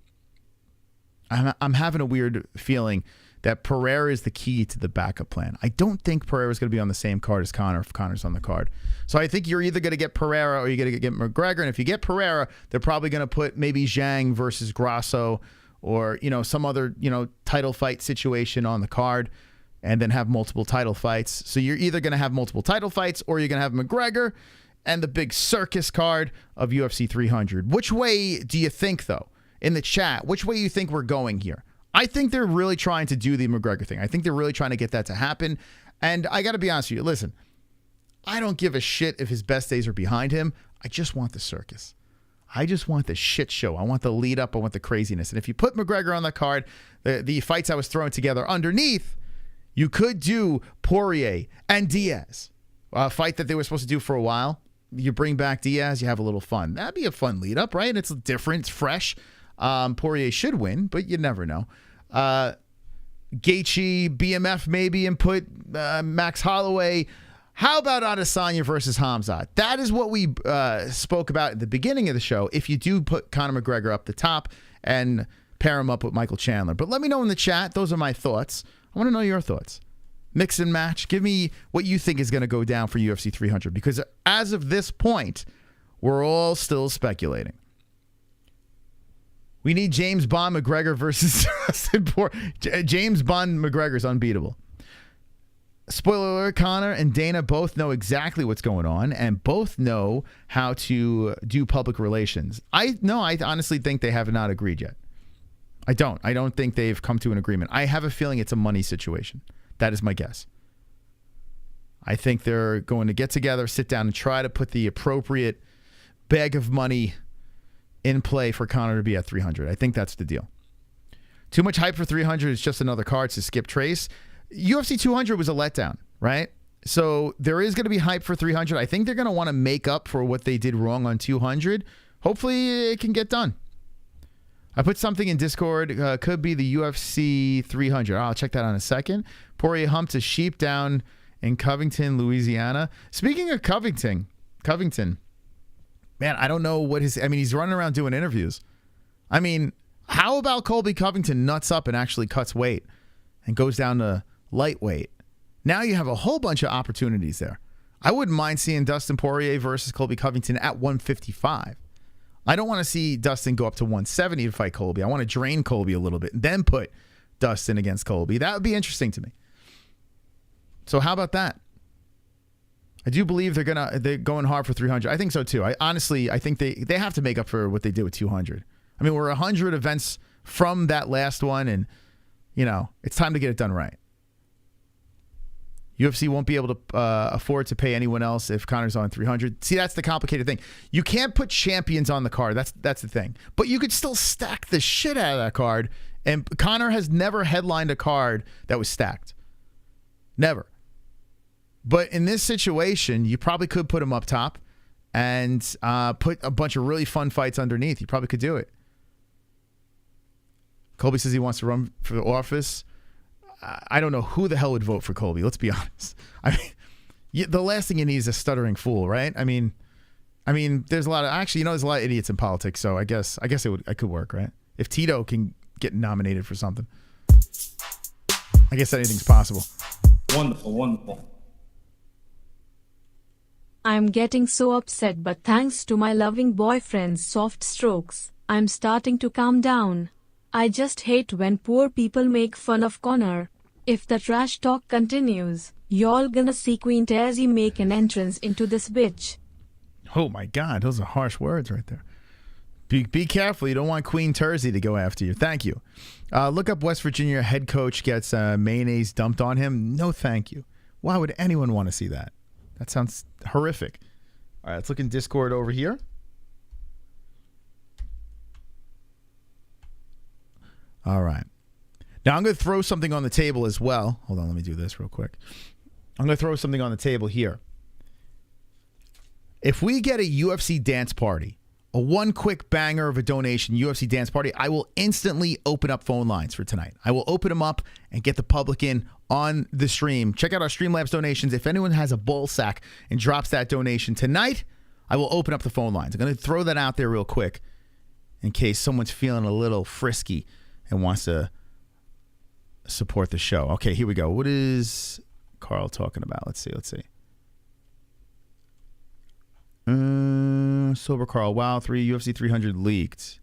I'm having a weird feeling that Pereira is the key to the backup plan. I don't think Pereira is going to be on the same card as Conor if Conor's on the card. So I think you're either going to get Pereira or you're going to get McGregor. And if you get Pereira, they're probably going to put maybe Zhang versus Grasso or, some other, title fight situation on the card and then have multiple title fights. So you're either going to have multiple title fights or you're going to have McGregor and the big circus card of UFC 300. Which way do you think, though, in the chat, which way you think we're going here? I think they're really trying to do the McGregor thing. I think they're really trying to get that to happen. And I got to be honest with you. Listen, I don't give a shit if his best days are behind him. I just want the circus. I just want the shit show. I want the lead up. I want the craziness. And if you put McGregor on the card, the fights I was throwing together underneath, you could do Poirier and Diaz, a fight that they were supposed to do for a while. You bring back Diaz, you have a little fun. That'd be a fun lead up, right? It's different, it's fresh. Poirier should win, but you never know. Gaethje, BMF maybe, and put Max Holloway. How about Adesanya versus Hamzat? That is what we spoke about at the beginning of the show. If you do put Conor McGregor up the top and pair him up with Michael Chandler. But let me know in the chat. Those are my thoughts. I want to know your thoughts. Mix and match. Give me what you think is going to go down for UFC 300. Because as of this point, we're all still speculating. We need James Bond McGregor versus Dustin Poirier. James Bond McGregor's unbeatable. Spoiler alert, Conor and Dana both know exactly what's going on and both know how to do public relations. I honestly think they have not agreed yet. I don't think they've come to an agreement. I have a feeling it's a money situation. That is my guess. I think they're going to get together, sit down, and try to put the appropriate bag of money in play for Conor to be at 300. I think that's the deal. Too much hype for 300 is just another card to skip trace. UFC 200 was a letdown, right? So there is going to be hype for 300. I think they're going to want to make up for what they did wrong on 200. Hopefully it can get done. I put something in Discord. Could be the UFC 300. I'll check that out in a second. Poirier humped a sheep down in Covington, Louisiana. Speaking of Covington, man, I don't know what he's running around doing interviews. I mean, how about Colby Covington nuts up and actually cuts weight and goes down to lightweight? Now you have a whole bunch of opportunities there. I wouldn't mind seeing Dustin Poirier versus Colby Covington at 155. I don't want to see Dustin go up to 170 to fight Colby. I want to drain Colby a little bit and then put Dustin against Colby. That would be interesting to me. So how about that? I do believe they're going hard for 300. I think so too. I think they have to make up for what they did with 200. I mean, we're 100 events from that last one, and it's time to get it done right. UFC won't be able to afford to pay anyone else if Conor's on 300. See, that's the complicated thing. You can't put champions on the card. That's the thing. But you could still stack the shit out of that card. And Conor has never headlined a card that was stacked. Never. But in this situation, you probably could put him up top and put a bunch of really fun fights underneath. You probably could do it. Colby says he wants to run for the office. I don't know who the hell would vote for Colby. Let's be honest. I mean, the last thing you need is a stuttering fool, right? I mean, there's a lot of there's a lot of idiots in politics. So I guess it could work, right? If Tito can get nominated for something, I guess anything's possible. Wonderful. I'm getting so upset, but thanks to my loving boyfriend's soft strokes, I'm starting to calm down. I just hate when poor people make fun of Conor. If the trash talk continues, y'all gonna see Quinonez make an entrance into this bitch. Oh my God, those are harsh words right there. Be careful. You don't want Queen Tersey to go after you. Thank you. Look up West Virginia head coach gets mayonnaise dumped on him. No, thank you. Why would anyone want to see that? That sounds horrific. All right, let's look in Discord over here. All right. Now I'm going to throw something on the table as well. Hold on, let me do this real quick. I'm going to throw something on the table here. If we get a UFC dance party, a one quick banger of a donation UFC dance party, I will instantly open up phone lines for tonight. I will open them up and get the public in on the stream. Check out our Streamlabs donations. If anyone has a ball sack and drops that donation tonight, I will open up the phone lines. I'm going to throw that out there real quick in case someone's feeling a little frisky and wants to support the show. Okay, here we go. What is Carl talking about? Let's see. Sober Carl. Wow, UFC 300 leaked.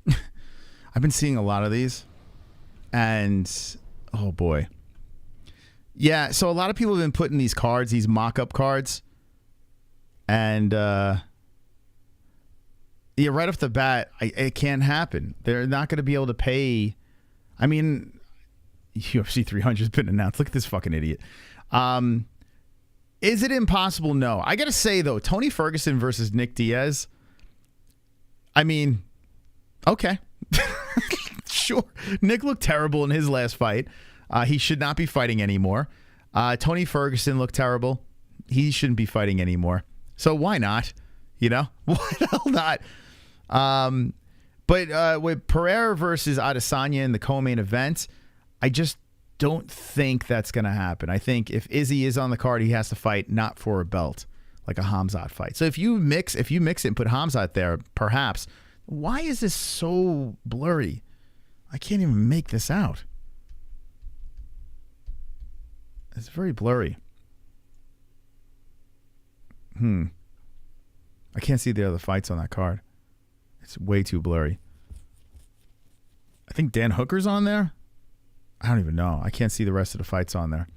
I've been seeing a lot of these, and oh boy. Yeah, so a lot of people have been putting these cards, these mock-up cards, and yeah, right off the bat, it can't happen. They're not going to be able to pay. I mean, UFC 300 has been announced. Look at this fucking idiot. Is it impossible? No. I got to say, though, Tony Ferguson versus Nick Diaz, I mean, okay. Sure. Nick looked terrible in his last fight. He should not be fighting anymore. Tony Ferguson looked terrible. He shouldn't be fighting anymore. So why not? You know? Why the hell not? But with Pereira versus Adesanya in the co-main event, I just don't think that's going to happen. I think if Izzy is on the card, he has to fight not for a belt, like a Hamzat fight. So if you mix it and put Hamzat there, perhaps. Why is this so blurry? I can't even make this out. It's very blurry. I can't see the other fights on that card. It's way too blurry. I think Dan Hooker's on there. I don't even know. I can't see the rest of the fights on there.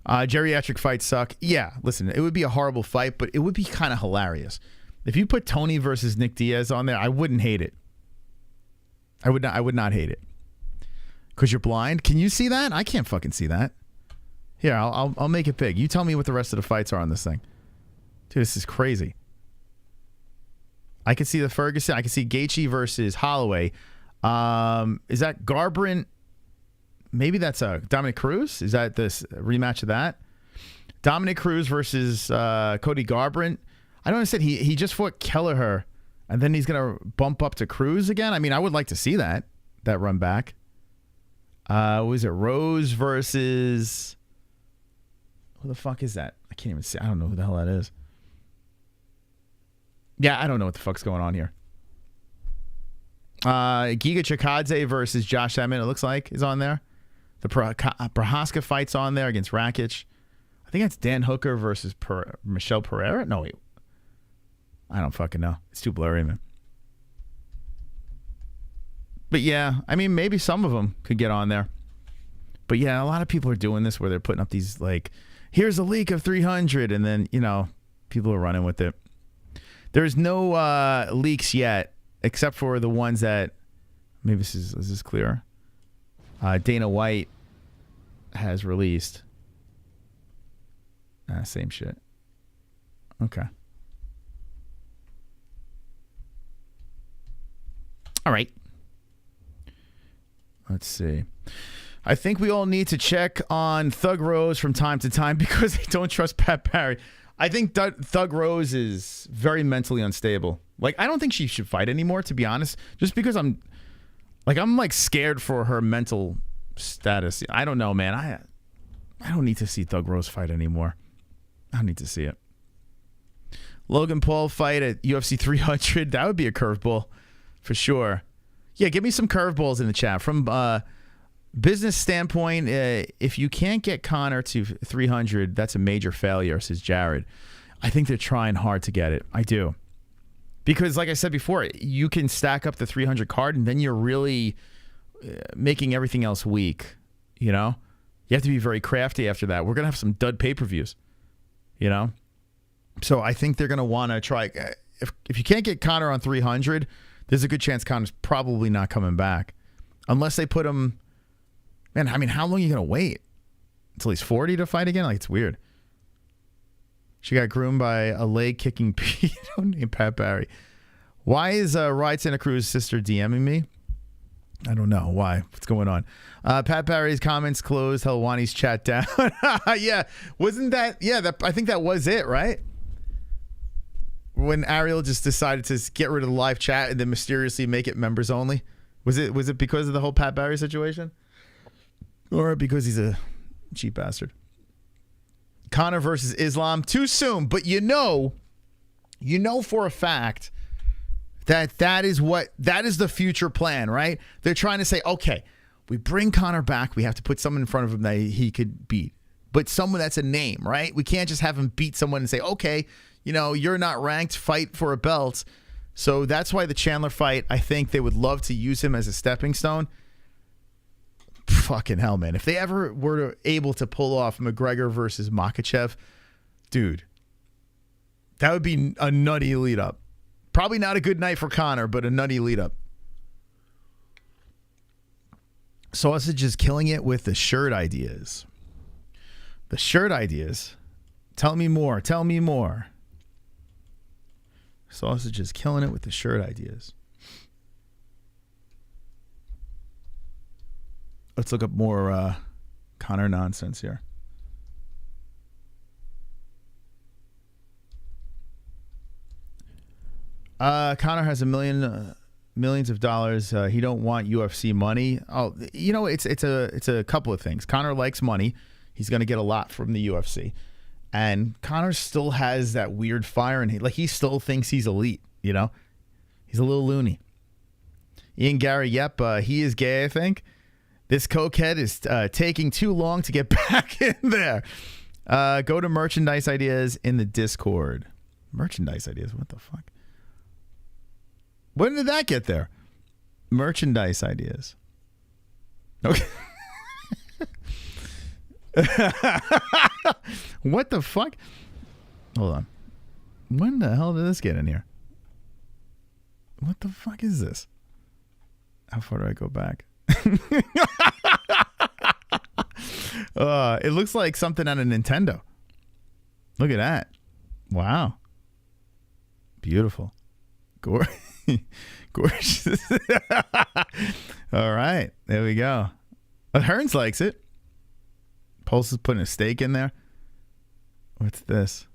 Geriatric fights suck. Yeah, listen, it would be a horrible fight, but it would be kind of hilarious. If you put Tony versus Nick Diaz on there, I wouldn't hate it. I would not hate it. Because you're blind? Can you see that? I can't fucking see that. Here, I'll make it big. You tell me what the rest of the fights are on this thing. Dude, this is crazy. I can see the Ferguson. I can see Gaethje versus Holloway. Is that Garbrandt? Maybe that's Dominic Cruz. Is that this rematch of that? Dominic Cruz versus Cody Garbrandt. I don't understand. He just fought Kelleher, and then he's gonna bump up to Cruz again. I mean, I would like to see that run back. Was it Rose versus? Who the fuck is that? I can't even see. I don't know who the hell that is. Yeah, I don't know what the fuck's going on here. Giga Chikadze versus Josh Emmett, it looks like, is on there. The Prohaska fight's on there against Rakic. I think that's Dan Hooker versus Michelle Pereira. No, wait. I don't fucking know. It's too blurry, man. But yeah, I mean, maybe some of them could get on there. But yeah, a lot of people are doing this where they're putting up these, like, here's a leak of 300, and then, you know, people are running with it. There's no leaks yet, except for the ones that, maybe is this clear? Dana White has released. Same shit. Okay. All right. Let's see. I think we all need to check on Thug Rose from time to time because they don't trust Pat Barry. I think Thug Rose is very mentally unstable. Like, I don't think she should fight anymore, to be honest. Just because I'm scared for her mental status. I don't know, man. I don't need to see Thug Rose fight anymore. I don't need to see it. Logan Paul fight at UFC 300. That would be a curveball for sure. Yeah, give me some curveballs in the chat. From business standpoint, if you can't get Conor to 300, that's a major failure, says Jared. I think they're trying hard to get it. I do. Because like I said before, you can stack up the 300 card and then you're really making everything else weak, you know? You have to be very crafty after that. We're going to have some dud pay-per-views, you know? So I think they're going to want to try. If you can't get Conor on 300, there's a good chance Conor's probably not coming back. Unless they put him... Man, I mean, how long are you going to wait? Until he's 40 to fight again? Like, it's weird. She got groomed by a leg-kicking pedo named Pat Barry. Why is Ride Santa Cruz's sister DMing me? I don't know. Why? What's going on? Pat Barry's comments closed. Helwani's chat down. Yeah. Wasn't that... Yeah, I think that was it, right? When Ariel just decided to get rid of the live chat and then mysteriously make it members only. Was it because of the whole Pat Barry situation? Or because he's a cheap bastard? Conor versus Islam. Too soon, but you know for a fact That is the future plan, right? They're trying to say, okay, we bring Conor back. We have to put someone in front of him that he could beat. But someone that's a name, right? We can't just have him beat someone and say, okay, you're not ranked, fight for a belt. So that's why the Chandler fight, I think they would love to use him as a stepping stone. Fucking hell, man. If they ever were able to pull off McGregor versus Makhachev, dude, that would be a nutty lead up. Probably not a good night for Conor, but a nutty lead up. Sausage is killing it with the shirt ideas. The shirt ideas. Tell me more. Tell me more. Sausage is killing it with the shirt ideas. Let's look up more Conor nonsense here. Conor has millions of dollars. He don't want UFC money. Oh, it's a couple of things. Conor likes money. He's going to get a lot from the UFC. And Conor still has that weird fire in him. Like, he still thinks he's elite, He's a little loony. Ian Gary, yep, he is gay, I think. This cokehead is taking too long to get back in there. Go to merchandise ideas in the Discord. Merchandise ideas? What the fuck? When did that get there? Merchandise ideas. Okay. What the fuck? Hold on. When the hell did this get in here? What the fuck is this? How far do I go back? It looks like something on a Nintendo. Look at that. Wow. Beautiful. Gorgeous. All right. There we go. Hearns likes it. Pulse is putting a steak in there. What's this?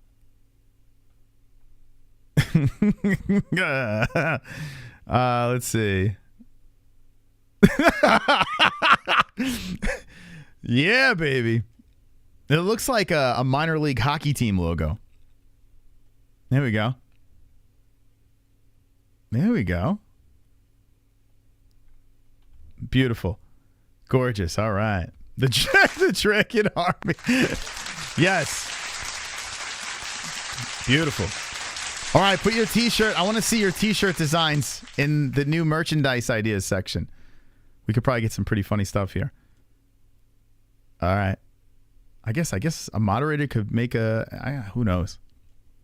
Let's see. Yeah, baby. It looks like a minor league hockey team logo. There we go. There we go. Beautiful. Gorgeous. All right. The Dragon Army. Yes. Beautiful. All right, put your t-shirt. I want to see your t-shirt designs in the new merchandise ideas section. We could probably get some pretty funny stuff here. All right. I guess a moderator could make who knows.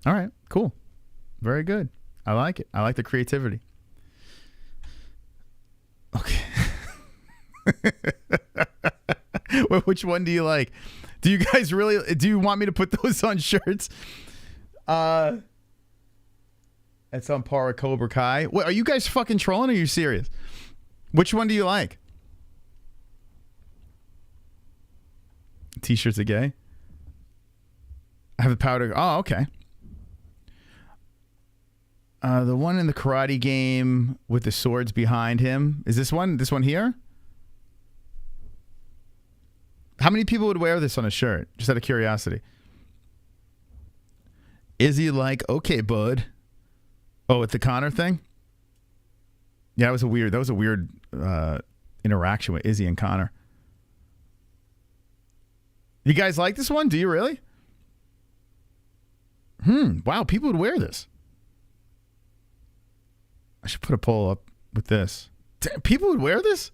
All right, cool. Very good. I like it. I like the creativity. Okay. Which one do you like? Do you guys really, do you want me to put those on shirts? It's on par with Cobra Kai. What, are you guys fucking trolling or are you serious? Which one do you like? T-shirts are gay? I have the powder. Oh, okay. The one in the karate game with the swords behind him. Is this one? This one here? How many people would wear this on a shirt? Just out of curiosity. Is he like, okay, bud? Oh, with the Conor thing? Yeah, that was a weird interaction with Izzy and Conor. You guys like this one? Do you really? Wow, people would wear this. I should put a poll up with this. People would wear this?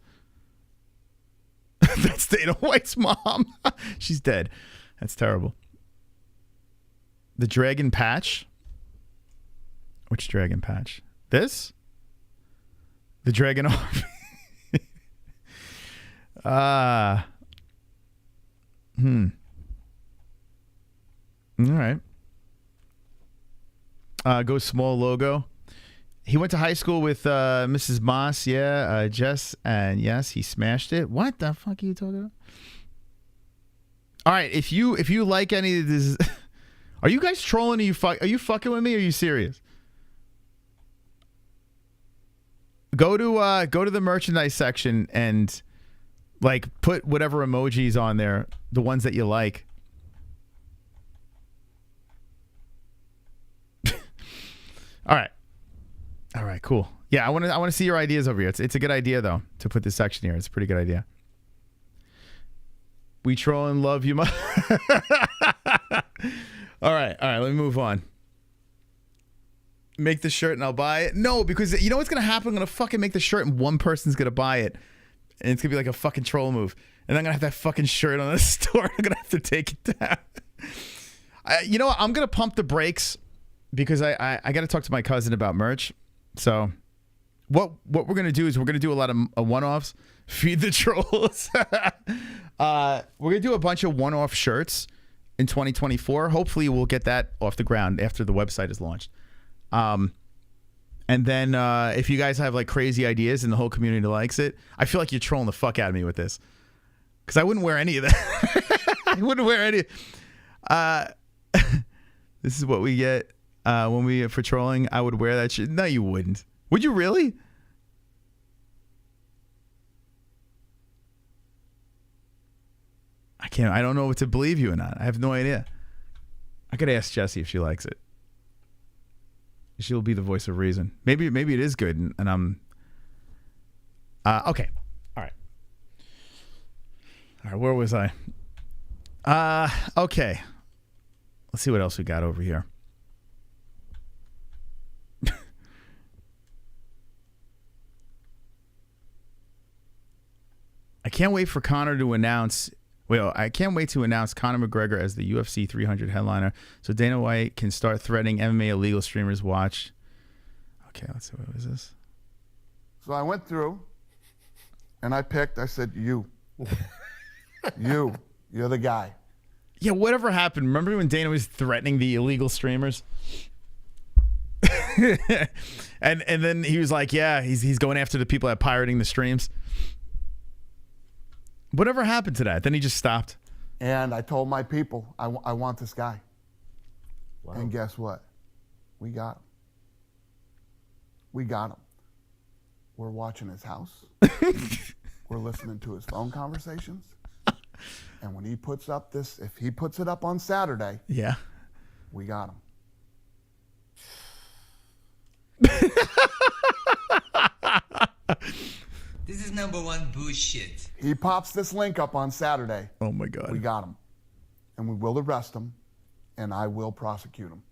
That's Dana White's mom. She's dead. That's terrible. The dragon patch. Which dragon patch? This? The dragon army. All right. Go small logo. He went to high school with Mrs. Moss, yeah, Jess, and yes, he smashed it. What the fuck are you talking about? All right, if you like any of this, are you guys trolling? Are you fucking with me? Or are you serious? Go to the merchandise section and like put whatever emojis on there, the ones that you like. All right. All right, cool. Yeah, I want to see your ideas over here. It's a good idea though to put this section here. It's a pretty good idea. We troll and love you. All right. Let me move on. Make the shirt and I'll buy it. No, because you know what's gonna happen? I'm gonna fucking make the shirt and one person's gonna buy it, and it's gonna be like a fucking troll move. And I'm gonna have that fucking shirt on the store. I'm gonna have to take it down. You know what? I'm gonna pump the brakes because I gotta talk to my cousin about merch. So what we're gonna do is we're gonna do a lot of one-offs. Feed the trolls. We're gonna do a bunch of one-off shirts in 2024. Hopefully we'll get that off the ground after the website is launched. And then if you guys have like crazy ideas and the whole community likes it, I feel like you're trolling the fuck out of me with this. Because I wouldn't wear any of that. I wouldn't wear any. This is what we get when we for trolling. I would wear that shit. No, you wouldn't. Would you really? I don't know what to believe you or not. I have no idea. I could ask Jessie if she likes it. She'll be the voice of reason. Maybe it is good, and I'm okay. All right. Where was I? Okay. Let's see what else we got over here. I can't wait for Conor to announce. Well, I can't wait to announce Conor McGregor as the UFC 300 headliner, so Dana White can start threatening MMA illegal streamers. Watch. Okay, let's see. What was this? So I went through, and I said, you're the guy. Yeah, whatever happened? Remember when Dana was threatening the illegal streamers? and then he was like, yeah, he's going after the people that are pirating the streams. Whatever happened to that? Then he just stopped. And I told my people, I want this guy. Wow. And guess what? We got him. We got him. We're watching his house. We're listening to his phone conversations. And when he puts up this, if he puts it up on Saturday, yeah, we got him. This is number one bullshit. He pops this link up on Saturday. Oh my God. We got him. And we will arrest him, and I will prosecute him.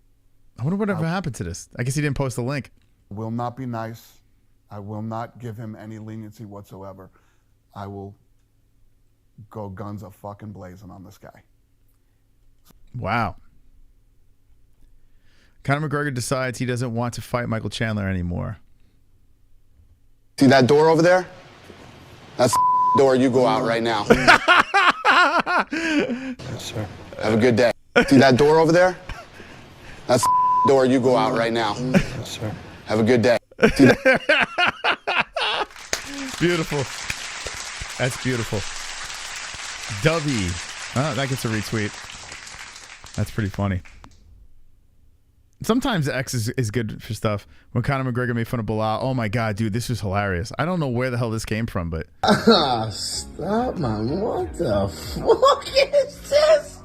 I wonder whatever happened to this. I guess he didn't post the link. I will not be nice. I will not give him any leniency whatsoever. I will go guns a fucking blazing on this guy. Wow. Conor McGregor decides he doesn't want to fight Michael Chandler anymore. See that door over there? That's the door. You go out right now. Yes, sir. Have a good day. See that door over there? That's the door. You go out right now. Yes, sir. Have a good day. See that? Beautiful. That's beautiful. Dovey. Oh, that gets a retweet. That's pretty funny. Sometimes X is good for stuff. When Conor McGregor made fun of Bilal, oh my God, dude, this was hilarious. I don't know where the hell this came from, but. Stop, man. What the fuck is this?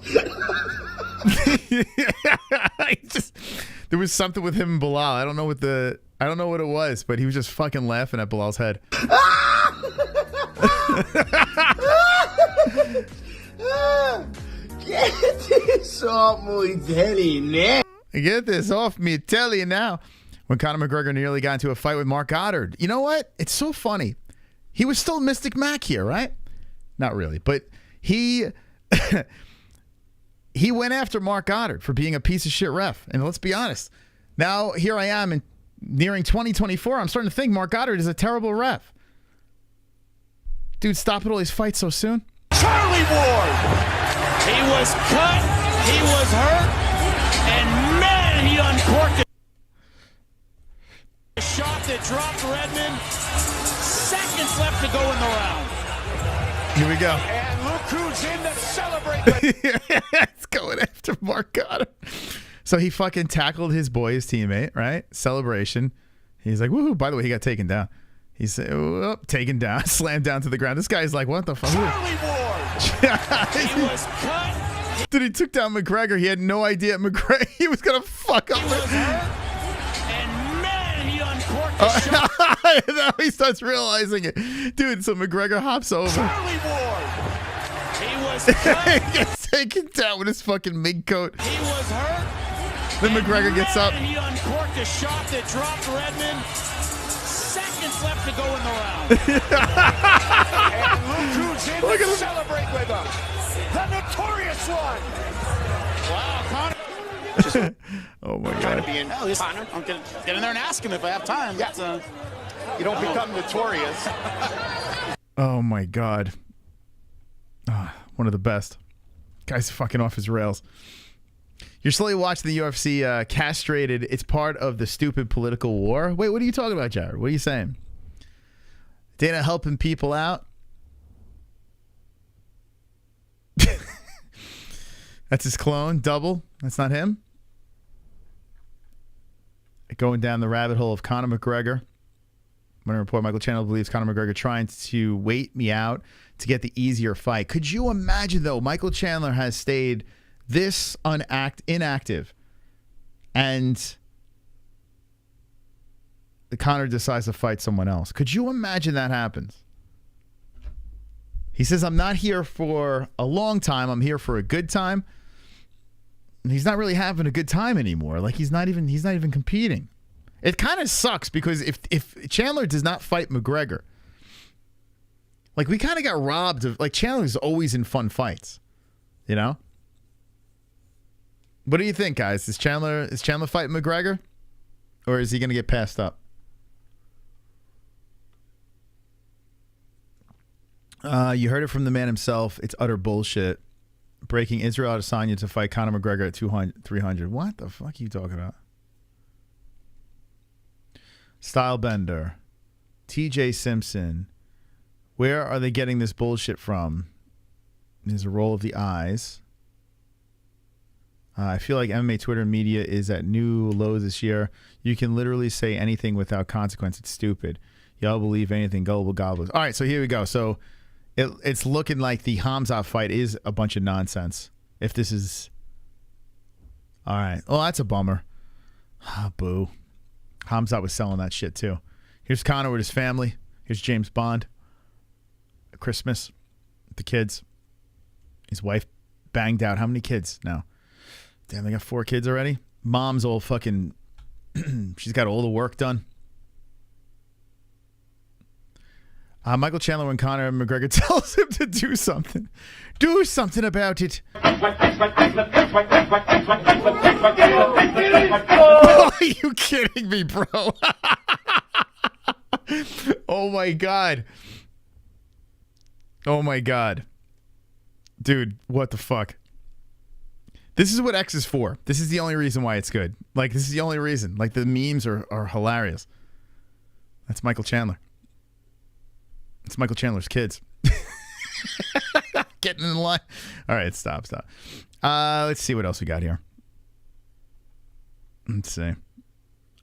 There was something with him and Bilal. I don't know what it was, but he was just fucking laughing at Bilal's head. Get this off my telly now. Get this off me, tell you now. When Conor McGregor nearly got into a fight with Mark Goddard. You know what? It's so funny. He was still Mystic Mac here, right? Not really, but he he went after Mark Goddard for being a piece of shit ref. And let's be honest. Now, here I am in nearing 2024. I'm starting to think Mark Goddard is a terrible ref. Dude, stopping all these fights so soon. Charlie Ward! He was cut, he was hurt, and man, he uncorked it. A shot that dropped Redmond. Seconds left to go in the round. Here we go. And look who's in to celebrate. It's going after Mark Goddard. So he fucking tackled his boy, his teammate, right? Celebration. He's like, woohoo. By the way, he got taken down. He's taken down, slammed down to the ground. This guy's like, what the fuck? Charlie Ward! He was cut. Dude, he took down McGregor. He had no idea McGregor, he was going to fuck up. He was hurt, and man, he uncorked Now he starts realizing it. Dude, so McGregor hops over. Charlie Ward. He was cut. He gets taken down with his fucking mink coat. He was hurt. Then McGregor gets up. And he uncorked a shot that dropped Redmond. Seconds left to go in the round. And look who's in to celebrate with us. The notorious one. Wow, Conor. Oh my Trying God. to be in. Hell, I'm gonna get in there and ask him if I have time. Yeah. You don't become notorious. Oh my God. One of the best. Guy's fucking off his rails. You're slowly watching the UFC castrated. It's part of the stupid political war. Wait, what are you talking about, Jared? What are you saying? Dana helping people out? That's his clone, double. That's not him. Going down the rabbit hole of Conor McGregor. When I report, Michael Chandler believes Conor McGregor trying to wait me out to get the easier fight. Could you imagine, though, Michael Chandler has stayed this inactive, and Conor decides to fight someone else? Could you imagine that happens? He says, I'm not here for a long time. I'm here for a good time. And he's not really having a good time anymore. Like he's not even competing. It kind of sucks because if Chandler does not fight McGregor, like we kind of got robbed of, like Chandler's always in fun fights, you know? What do you think, guys? Is Chandler fighting McGregor, or is he going to get passed up? You heard it from the man himself. It's utter bullshit. Breaking Israel Adesanya to fight Conor McGregor at 300. What the fuck are you talking about? Stylebender. TJ Simpson. Where are they getting this bullshit from? There's a roll of the eyes. I feel like MMA Twitter media is at new lows this year. You can literally say anything without consequence. It's stupid. Y'all believe anything. Gullible gobblers. All right, so here we go. So it's looking like the Namzoff fight is a bunch of nonsense. If this is... All right. Well, that's a bummer. Ah, boo. Namzoff was selling that shit, too. Here's Conor with his family. Here's James Bond. Christmas. The kids. His wife banged out. How many kids now? Damn, they got 4 kids already? Mom's all fucking... she's got all the work done. Michael Chandler, when Conor McGregor tells him to do something. Do something about it. Are you kidding me, bro? Oh, my God. Oh, my God. Dude, what the fuck? This is what X is for. This is the only reason why it's good. Like, this is the only reason. Like, the memes are hilarious. That's Michael Chandler. It's Michael Chandler's kids. Getting in line. All right, stop. Let's see what else we got here. Let's see.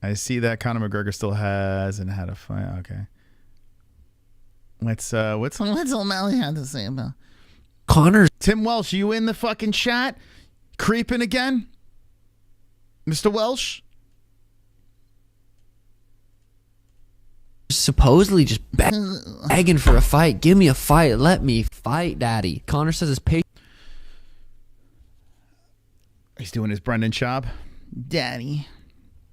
I see that Conor McGregor still hasn't had a fight. Okay. What's O'Malley had to say about Conor? Tim Welsh, you in the fucking chat? Creeping again? Mr. Welsh? Supposedly just begging for a fight. Give me a fight. Let me fight, Daddy. Conor says his patience. He's doing his Brendan Schaub. Daddy.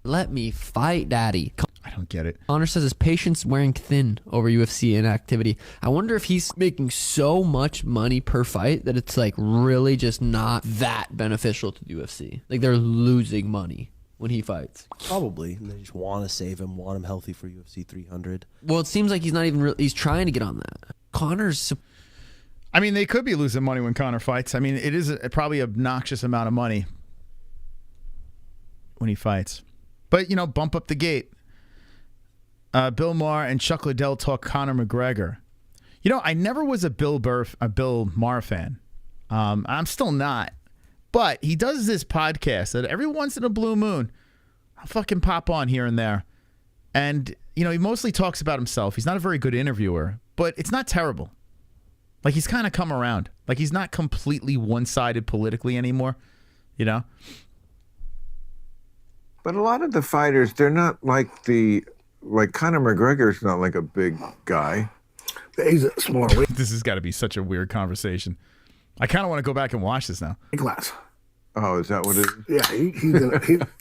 Let me fight, Daddy. I don't get it. Conor says his patience wearing thin over UFC inactivity. I wonder if he's making so much money per fight that it's like really just not that beneficial to the UFC. Like they're losing money when he fights. Probably. And they just want to save him, want him healthy for UFC 300. Well, it seems like he's not even he's trying to get on that. Conor's... I mean, they could be losing money when Conor fights. I mean, it is probably an obnoxious amount of money when he fights. But, you know, bump up the gate. Bill Maher and Chuck Liddell talk Conor McGregor. You know, I never was a Bill Maher fan. I'm still not. But he does this podcast that every once in a blue moon, I'll fucking pop on here and there. And, you know, he mostly talks about himself. He's not a very good interviewer, but it's not terrible. Like, he's kind of come around. Like, he's not completely one-sided politically anymore, you know? But a lot of the fighters, they're not like the like Conor McGregor's not like a big guy. He's a smaller weight This has got to be such a weird conversation. I kind of want to go back and watch this now. class. Oh, is that what it is? Yeah,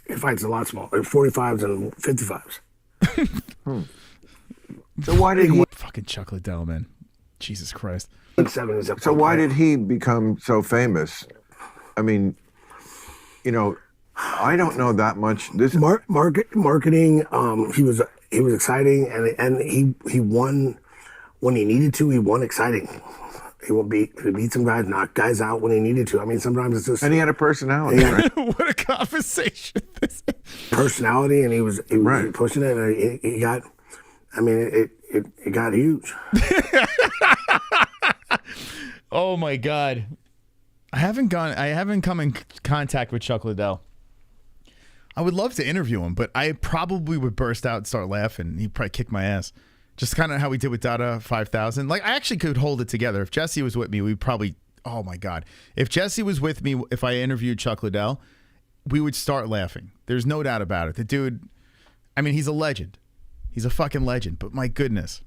he fights a lot smaller, 45s and 55s. So why did he? Fucking Chuck Liddell, man. Jesus Christ. So why did he become so famous? I mean, you know, I don't know that much. This marketing. He was exciting, and he won when he needed to. He won exciting. He beat some guys, knocked guys out when he needed to. I mean, sometimes it's just. And he had a personality. Right? What a conversation! Personality, and he was pushing it, and he got. I mean, it got huge. Oh my God. I haven't come in contact with Chuck Liddell. I would love to interview him, but I probably would burst out and start laughing. He'd probably kick my ass. Just kind of how we did with Dada 5000. Like, I actually could hold it together. If Jesse was with me, we'd probably, oh my God. If Jesse was with me, if I interviewed Chuck Liddell, we would start laughing. There's no doubt about it. The dude, I mean, he's a legend. He's a fucking legend, but my goodness.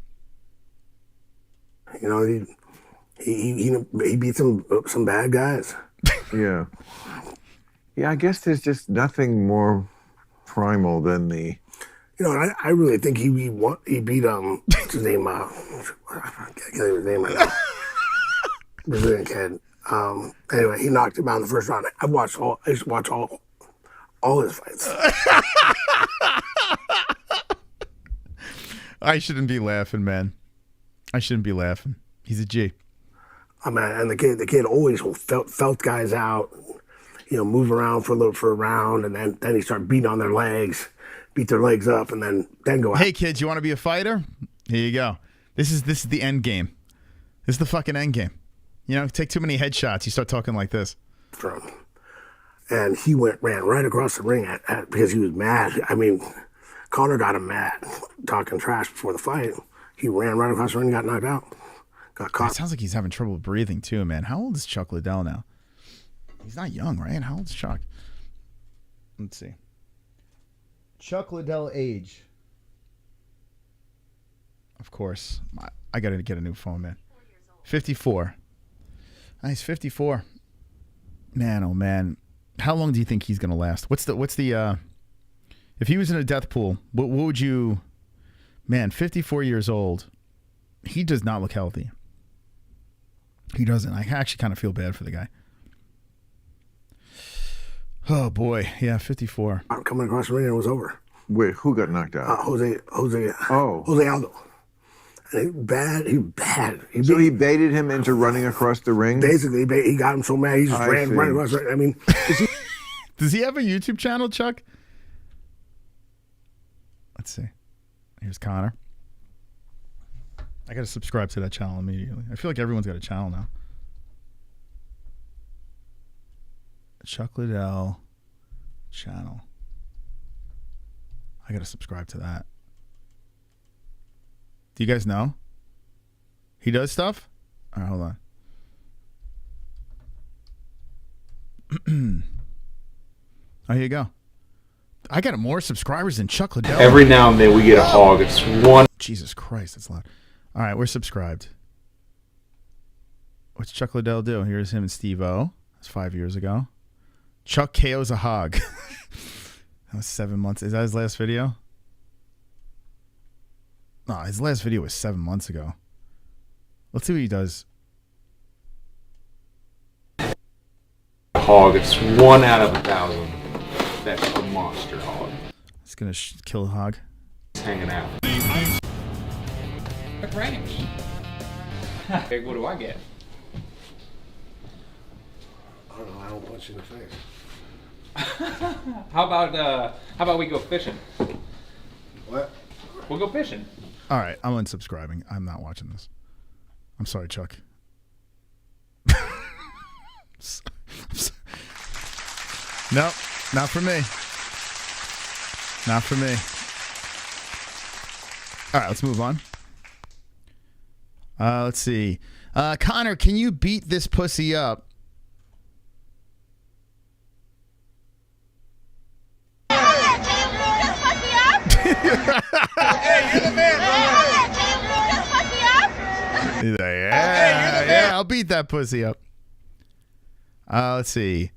You know, he beat some bad guys. Yeah. Yeah, I guess there's just nothing more primal than the. You know, I really think he beat what's his name? I can't think of his name right now. Brazilian kid. Anyway, he knocked him out in the first round. I used to watch all his fights. I shouldn't be laughing, man. I shouldn't be laughing. He's a G. I mean, and the kid always felt guys out, you know, move around for a round, and then he started beating on their legs, beat their legs up, and then go out. Hey kids, you want to be a fighter? Here you go. This is the end game. This is the fucking end game. You know, take too many headshots, you start talking like this. And he ran right across the ring because he was mad. I mean, Conor got him mad, talking trash before the fight. He ran right across the ring and got knocked out. Got caught. It sounds like he's having trouble breathing too, man. How old is Chuck Liddell now? He's not young, right? How old is Chuck? Let's see. Chuck Liddell age. Of course. I got to get a new phone, man. 54. Nice, 54. Man, oh man. How long do you think he's going to last? What's the if he was in a death pool, what would you... Man, 54 years old. He does not look healthy. He doesn't. I actually kind of feel bad for the guy. Oh, boy. Yeah, 54. I'm coming across the ring and it was over. Wait, who got knocked out? Jose Aldo. And he bad. So he baited him into running across the ring? Basically, he got him so mad, he just ran right across the ring. I mean... Does he have a YouTube channel, Chuck? Let's see. Here's Conor. I got to subscribe to that channel immediately. I feel like everyone's got a channel now. Chuck Liddell channel. I got to subscribe to that. Do you guys know? He does stuff? All right, hold on. Oh, here you go. I got more subscribers than Chuck Liddell. Every now and then we get a hog. It's one. Jesus Christ, that's loud. All right, we're subscribed. What's Chuck Liddell do? Here's him and Steve-O. That's 5 years ago. Chuck KO's a hog. That was 7 months. Is that his last video? No, his last video was 7 months ago. Let's see what he does. Hog. It's 1 out of 1,000. That's a monster hog. It's gonna kill a hog. It's hanging out. Quick range. Hey, what do I get? I don't know. I don't punch you in the face. How about we go fishing? What? We'll go fishing. All right, I'm unsubscribing. I'm not watching this. I'm sorry, Chuck. No, not for me. Not for me. All right, let's move on. Let's see. Conor, can you beat this pussy up? He's like, yeah, I'll beat that pussy up. Let's see.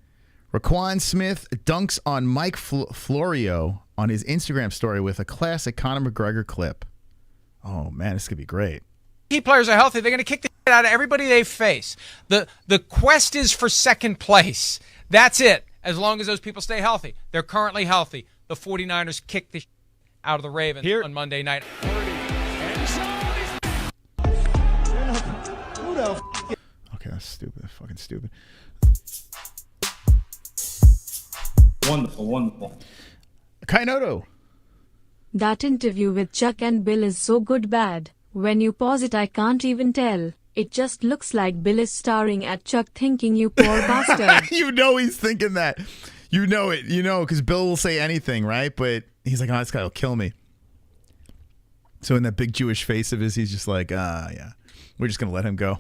Raquan Smith dunks on Mike Florio on his Instagram story with a classic Conor McGregor clip. Oh, man, this could be great. Key players are healthy. They're going to kick the shit out of everybody they face. The quest is for second place. That's it. As long as those people stay healthy. They're currently healthy. The 49ers kicked the shit out of the Ravens on Monday night. Okay, that's stupid. That's fucking stupid. Wonderful. Kainotto. That interview with Chuck and Bill is so good bad. When you pause it, I can't even tell. It just looks like Bill is staring at Chuck thinking, you poor bastard. You know he's thinking that. You know it. You know, because Bill will say anything, right? But he's like, oh, this guy will kill me. So in that big Jewish face of his, he's just like, yeah, we're just going to let him go.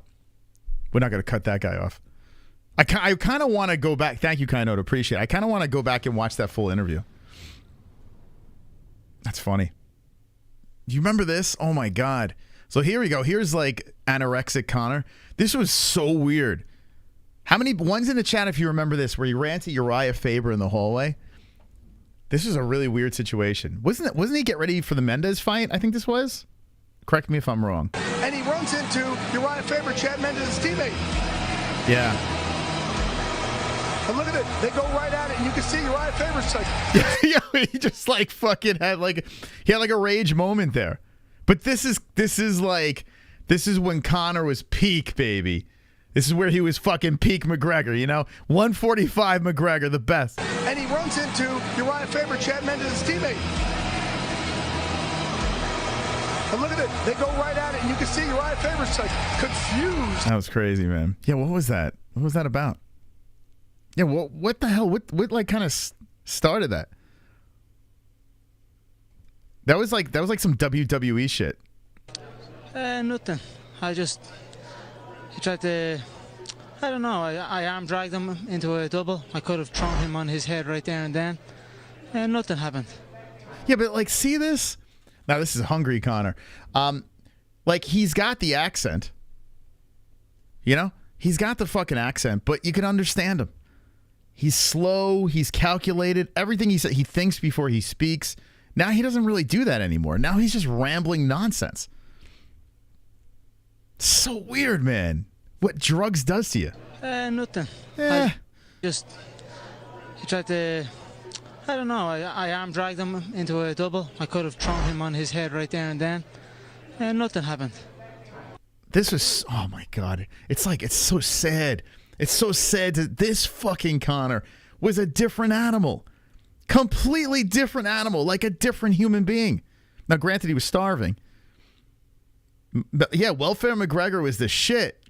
We're not going to cut that guy off. I kind of want to go back. Thank you, Kainotto. Appreciate it. I kind of want to go back and watch that full interview. That's funny. You remember this? Oh, my God. So here we go. Here's like anorexic Conor. This was so weird. How many ones in the chat, if you remember this, where he ran to Uriah Faber in the hallway? This was a really weird situation. Wasn't he get ready for the Mendez fight? I think this was. Correct me if I'm wrong. And he runs into Uriah Faber, Chad Mendez's teammate. Yeah. And look at it. They go right at it, and you can see Uriah Faber's like... Yeah, he just like fucking had like... He had like a rage moment there. But this is when Conor was peak, baby. This is where he was fucking peak McGregor, you know? 145 McGregor, the best. And he runs into Uriah Faber, Chad Mendez's teammate. And look at it. They go right at it, and you can see Uriah Faber's like confused. That was crazy, man. Yeah, what was that? What was that about? Yeah, what the hell? What like kind of started that? That was like some WWE shit. Nothing. He tried to, I don't know, I arm dragged him into a double. I could have thrown him on his head right there and then. And nothing happened. Yeah, but like, see this? Now this is hungry Conor. Like he's got the accent. You know? He's got the fucking accent, but you can understand him. He's slow, he's calculated. Everything he said, he thinks before he speaks. Now he doesn't really do that anymore. Now he's just rambling nonsense. So weird, man. What drugs does to you? Nothing. He tried to, I don't know, I arm dragged him into a double. I could have thrown him on his head right there and then. And nothing happened. This was, oh my God. It's so sad. It's so sad that this fucking Conor was a different animal. Completely different animal, like a different human being. Now, granted, he was starving. But yeah, Welfare McGregor was the shit.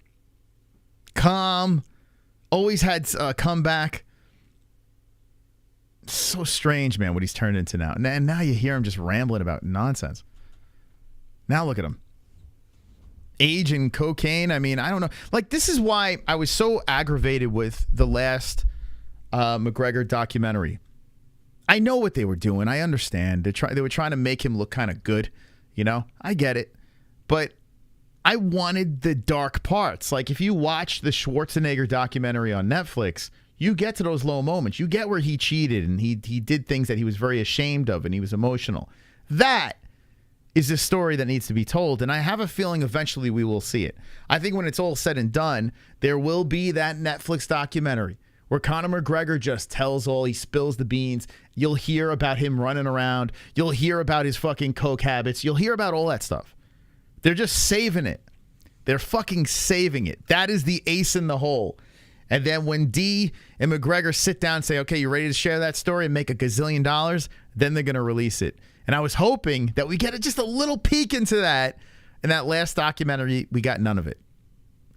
Calm. Always had a comeback. So strange, man, what he's turned into now. And now you hear him just rambling about nonsense. Now look at him. Age and cocaine. I mean, I don't know. Like, this is why I was so aggravated with the last McGregor documentary. I know what they were doing. I understand. They were trying to make him look kind of good. You know? I get it. But I wanted the dark parts. Like, if you watch the Schwarzenegger documentary on Netflix, you get to those low moments. You get where he cheated and he did things that he was very ashamed of and he was emotional. That is a story that needs to be told, and I have a feeling eventually we will see it. I think when it's all said and done, there will be that Netflix documentary where Conor McGregor just tells all, he spills the beans. You'll hear about him running around. You'll hear about his fucking coke habits. You'll hear about all that stuff. They're just saving it. They're fucking saving it. That is the ace in the hole. And then when D and McGregor sit down and say, okay, you ready to share that story and make $1 gazillion, then they're going to release it. And I was hoping that we get just a little peek into that. In that last documentary, we got none of it.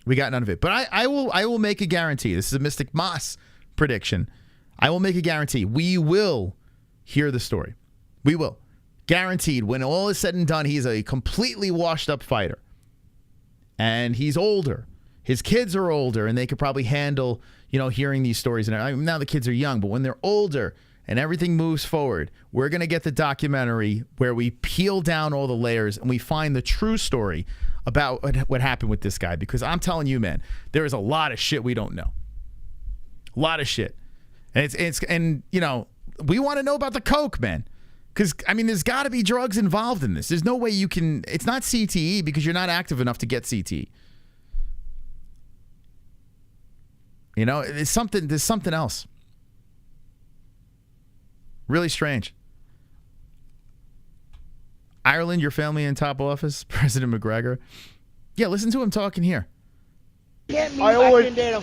But I will make a guarantee. This is a Mystic Moss prediction. I will make a guarantee. We will hear the story. We will. Guaranteed. When all is said and done, he's a completely washed up fighter. And he's older. His kids are older, and they could probably handle, hearing these stories. And now the kids are young, but when they're older and everything moves forward, we're going to get the documentary where we peel down all the layers and we find the true story about what happened with this guy. Because I'm telling you, man, there is a lot of shit we don't know. A lot of shit. And you know, we want to know about the coke, man. Because, I mean, there's got to be drugs involved in this. There's no way you can... It's not CTE because you're not active enough to get CTE. You know, there's something else. Really strange. Ireland, your family in top office? President McGregor? Yeah, listen to him talking here. Get me back in there.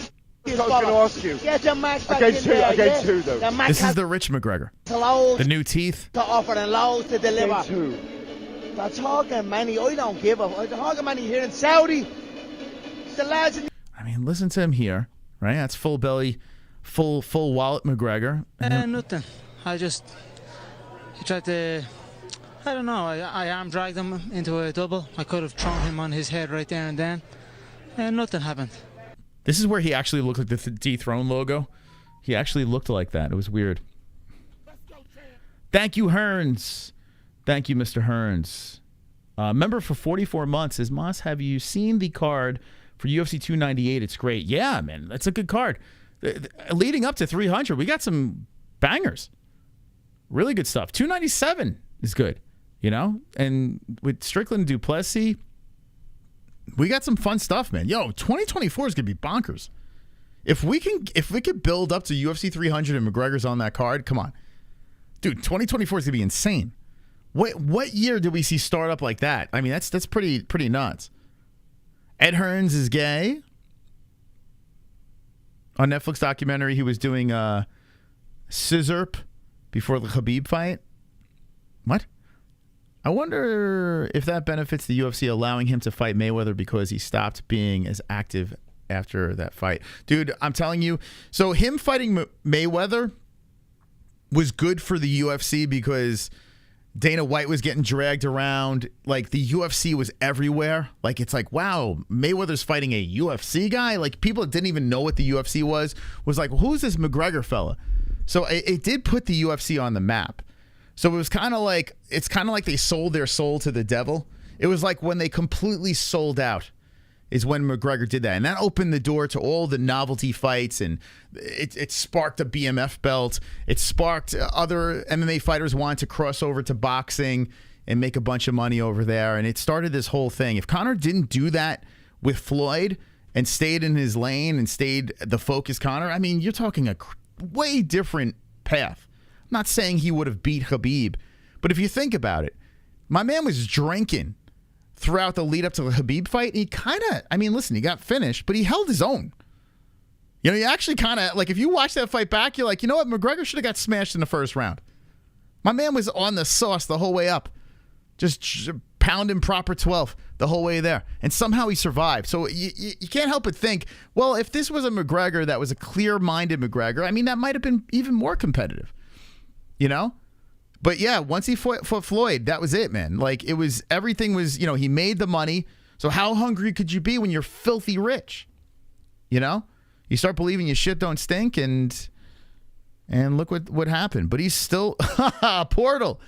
I was going to ask you. Get your Max back in there. Against who, though? This is the rich McGregor. Loads the new teeth. to offer and loads to deliver. Against who? They're talking money. I don't give a... They're talking money here in Saudi. It's the lads in... I mean, listen to him here, right? That's full belly, full wallet McGregor. Nothing. He tried to... I don't know. I arm dragged him into a double. I could have thrown him on his head right there and then. And nothing happened. This is where he actually looked like the dethrone logo. He actually looked like that. It was weird. Thank you, Hearns. Thank you, Mr. Hearns. Member for 44 months says, Moss, have you seen the card for UFC 298? It's great. Yeah, man, that's a good card. Leading up to 300, we got some bangers. Really good stuff. 297 is good, you know? And with Strickland and Duplessis, we got some fun stuff, man. Yo, 2024 is going to be bonkers. If we could build up to UFC 300 and McGregor's on that card, come on. Dude, 2024 is going to be insane. What year did we see start up like that? I mean, that's pretty nuts. Ed Hearns is gay. On Netflix documentary, he was doing scissorp before the Khabib fight. What? I wonder if that benefits the UFC allowing him to fight Mayweather because he stopped being as active after that fight. Dude, I'm telling you. So him fighting Mayweather was good for the UFC because Dana White was getting dragged around. Like, the UFC was everywhere. Like, it's like, wow, Mayweather's fighting a UFC guy? Like, people that didn't even know what the UFC was like, well, who's this McGregor fella? So it did put the UFC on the map. So it was kind of like, it's kind of like they sold their soul to the devil. It was like when they completely sold out is when McGregor did that. And that opened the door to all the novelty fights, and it sparked a BMF belt. It sparked other MMA fighters wanting to cross over to boxing and make a bunch of money over there. And it started this whole thing. If Conor didn't do that with Floyd and stayed in his lane and stayed the focus Conor, I mean, you're talking a way different path. I'm not saying he would have beat Khabib, but if you think about it, my man was drinking throughout the lead up to the Khabib fight. He kind of, I mean, listen, he got finished, but he held his own. You know, he actually kind of, like, if you watch that fight back, you're like, you know what? McGregor should have got smashed in the first round. My man was on the sauce the whole way up, just pounding proper 12 the whole way there, and somehow he survived. So you can't help but think, well, if this was a McGregor that was a clear-minded McGregor, I mean, that might have been even more competitive. You know? But yeah, once he fought Floyd, that was it, man. Like, it was, everything was, you know, he made the money. So how hungry could you be when you're filthy rich? You know? You start believing your shit don't stink, and look what happened. But he's still, Portal.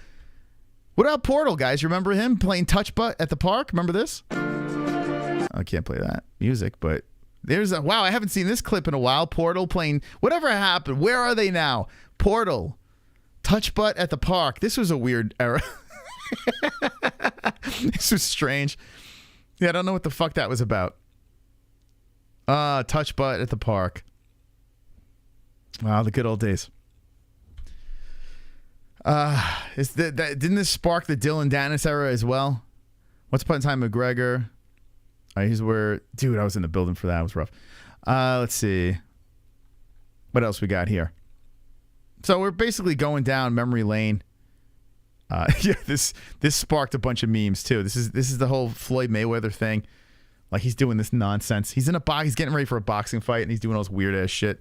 What about Portal, guys? You remember him playing touch butt at the park? Remember this? I can't play that music, but there's a, wow, I haven't seen this clip in a while. Portal playing, whatever happened. Where are they now? Portal. Touch butt at the park. This was a weird era. This was strange. Yeah, I don't know what the fuck that was about. Touch butt at the park. Wow, the good old days. Didn't this spark the Dylan Dennis era as well? Once upon a time, McGregor. All right, here's where, dude, I was in the building for that. It was rough. Let's see. What else we got here? So we're basically going down memory lane. Yeah, this sparked a bunch of memes too. This is the whole Floyd Mayweather thing. Like, he's doing this nonsense. He's in a box. He's getting ready for a boxing fight, and he's doing all this weird ass shit.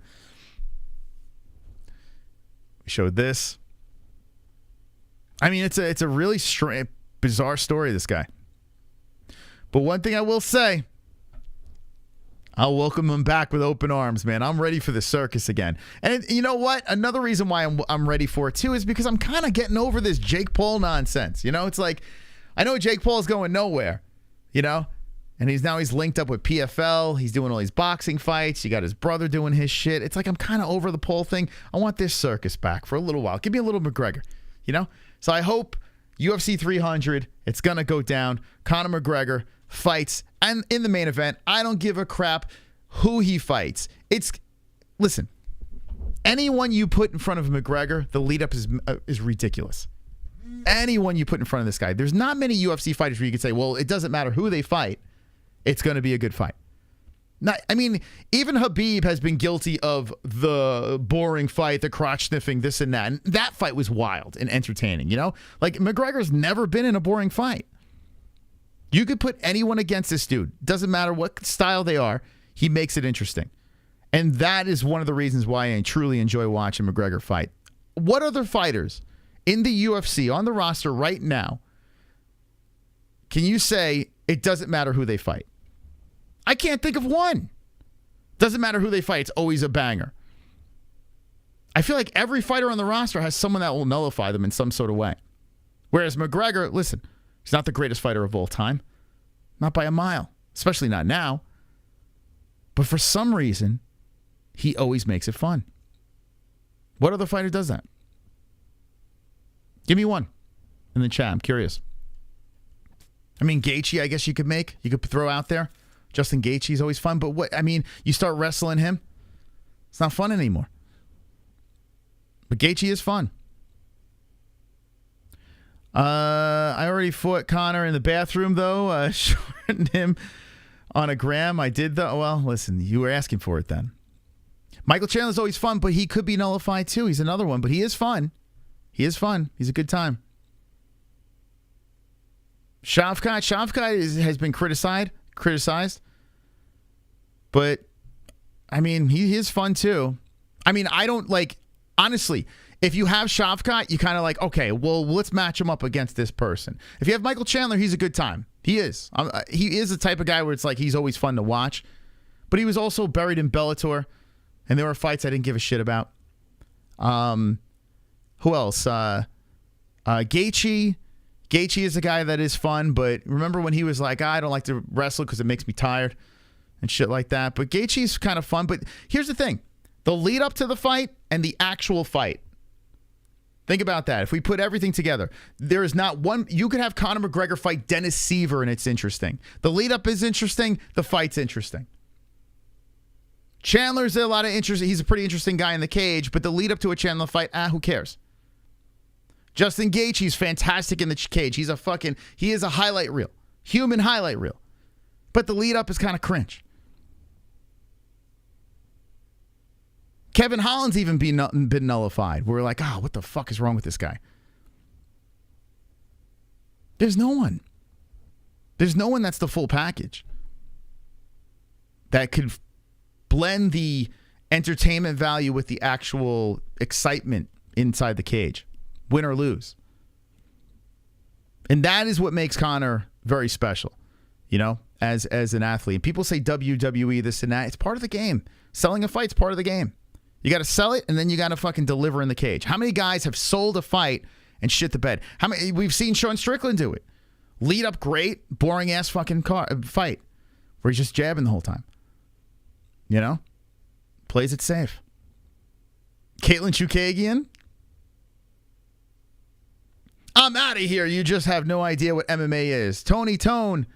We showed this. I mean, it's a really strange, bizarre story. This guy. But one thing I will say, I'll welcome him back with open arms, man. I'm ready for the circus again. And you know what? Another reason why I'm ready for it, too, is because I'm kind of getting over this Jake Paul nonsense. You know, it's like, I know Jake Paul's going nowhere, you know? And he's linked up with PFL. He's doing all these boxing fights. You got his brother doing his shit. It's like I'm kind of over the Paul thing. I want this circus back for a little while. Give me a little McGregor, you know? So I hope UFC 300, it's going to go down. Conor McGregor fights, and in the main event, I don't give a crap who he fights. Listen, anyone you put in front of McGregor, the lead up is ridiculous. Anyone you put in front of this guy, there's not many UFC fighters where you could say, well, it doesn't matter who they fight, it's going to be a good fight. I mean, even Khabib has been guilty of the boring fight, the crotch sniffing, this and that. And that fight was wild and entertaining, you know? Like, McGregor's never been in a boring fight. You could put anyone against this dude. Doesn't matter what style they are. He makes it interesting. And that is one of the reasons why I truly enjoy watching McGregor fight. What other fighters in the UFC on the roster right now can you say it doesn't matter who they fight? I can't think of one. Doesn't matter who they fight. It's always a banger. I feel like every fighter on the roster has someone that will nullify them in some sort of way. Whereas McGregor, listen, he's not the greatest fighter of all time. Not by a mile. Especially not now. But for some reason, he always makes it fun. What other fighter does that? Give me one in the chat. I'm curious. I mean, Gaethje, I guess you could throw out there. Justin Gaethje's always fun. But what, I mean, you start wrestling him, it's not fun anymore. But Gaethje is fun. I already fought Conor in the bathroom, though. Shortened him on a gram. I did, though. Well, listen, you were asking for it then. Michael Chandler's always fun, but he could be nullified, too. He's another one, but he is fun. He is fun. He's a good time. Shavkat has been criticized. But, I mean, he is fun, too. I mean, I don't, like, honestly, if you have Shavkat, you kind of like, okay, well, let's match him up against this person. If you have Michael Chandler, he's a good time. He is. He is the type of guy where it's like he's always fun to watch. But he was also buried in Bellator, and there were fights I didn't give a shit about. Who else? Gaethje. Gaethje is a guy that is fun, but remember when he was like, I don't like to wrestle because it makes me tired and shit like that. But Gaethje's kind of fun. But here's the thing. The lead up to the fight and the actual fight. Think about that. If we put everything together, there is not one. You could have Conor McGregor fight Dennis Seaver, and it's interesting. The lead up is interesting. The fight's interesting. Chandler's a lot of interest. He's a pretty interesting guy in the cage, but the lead up to a Chandler fight, who cares? Justin Gaethje's fantastic in the cage. He is a highlight reel, human highlight reel. But the lead up is kind of cringe. Kevin Holland's even been nullified. We're like, what the fuck is wrong with this guy? There's no one. There's no one that's the full package that could blend the entertainment value with the actual excitement inside the cage, win or lose. And that is what makes Conor very special, you know, as an athlete. People say WWE, this and that. It's part of the game. Selling a fight's part of the game. You got to sell it, and then you got to fucking deliver in the cage. How many guys have sold a fight and shit the bed? How many? We've seen Sean Strickland do it. Lead up great, boring ass fucking fight where he's just jabbing the whole time. You know? Plays it safe. Caitlin Chukagian. I'm out of here. You just have no idea what MMA is. Tony Tone.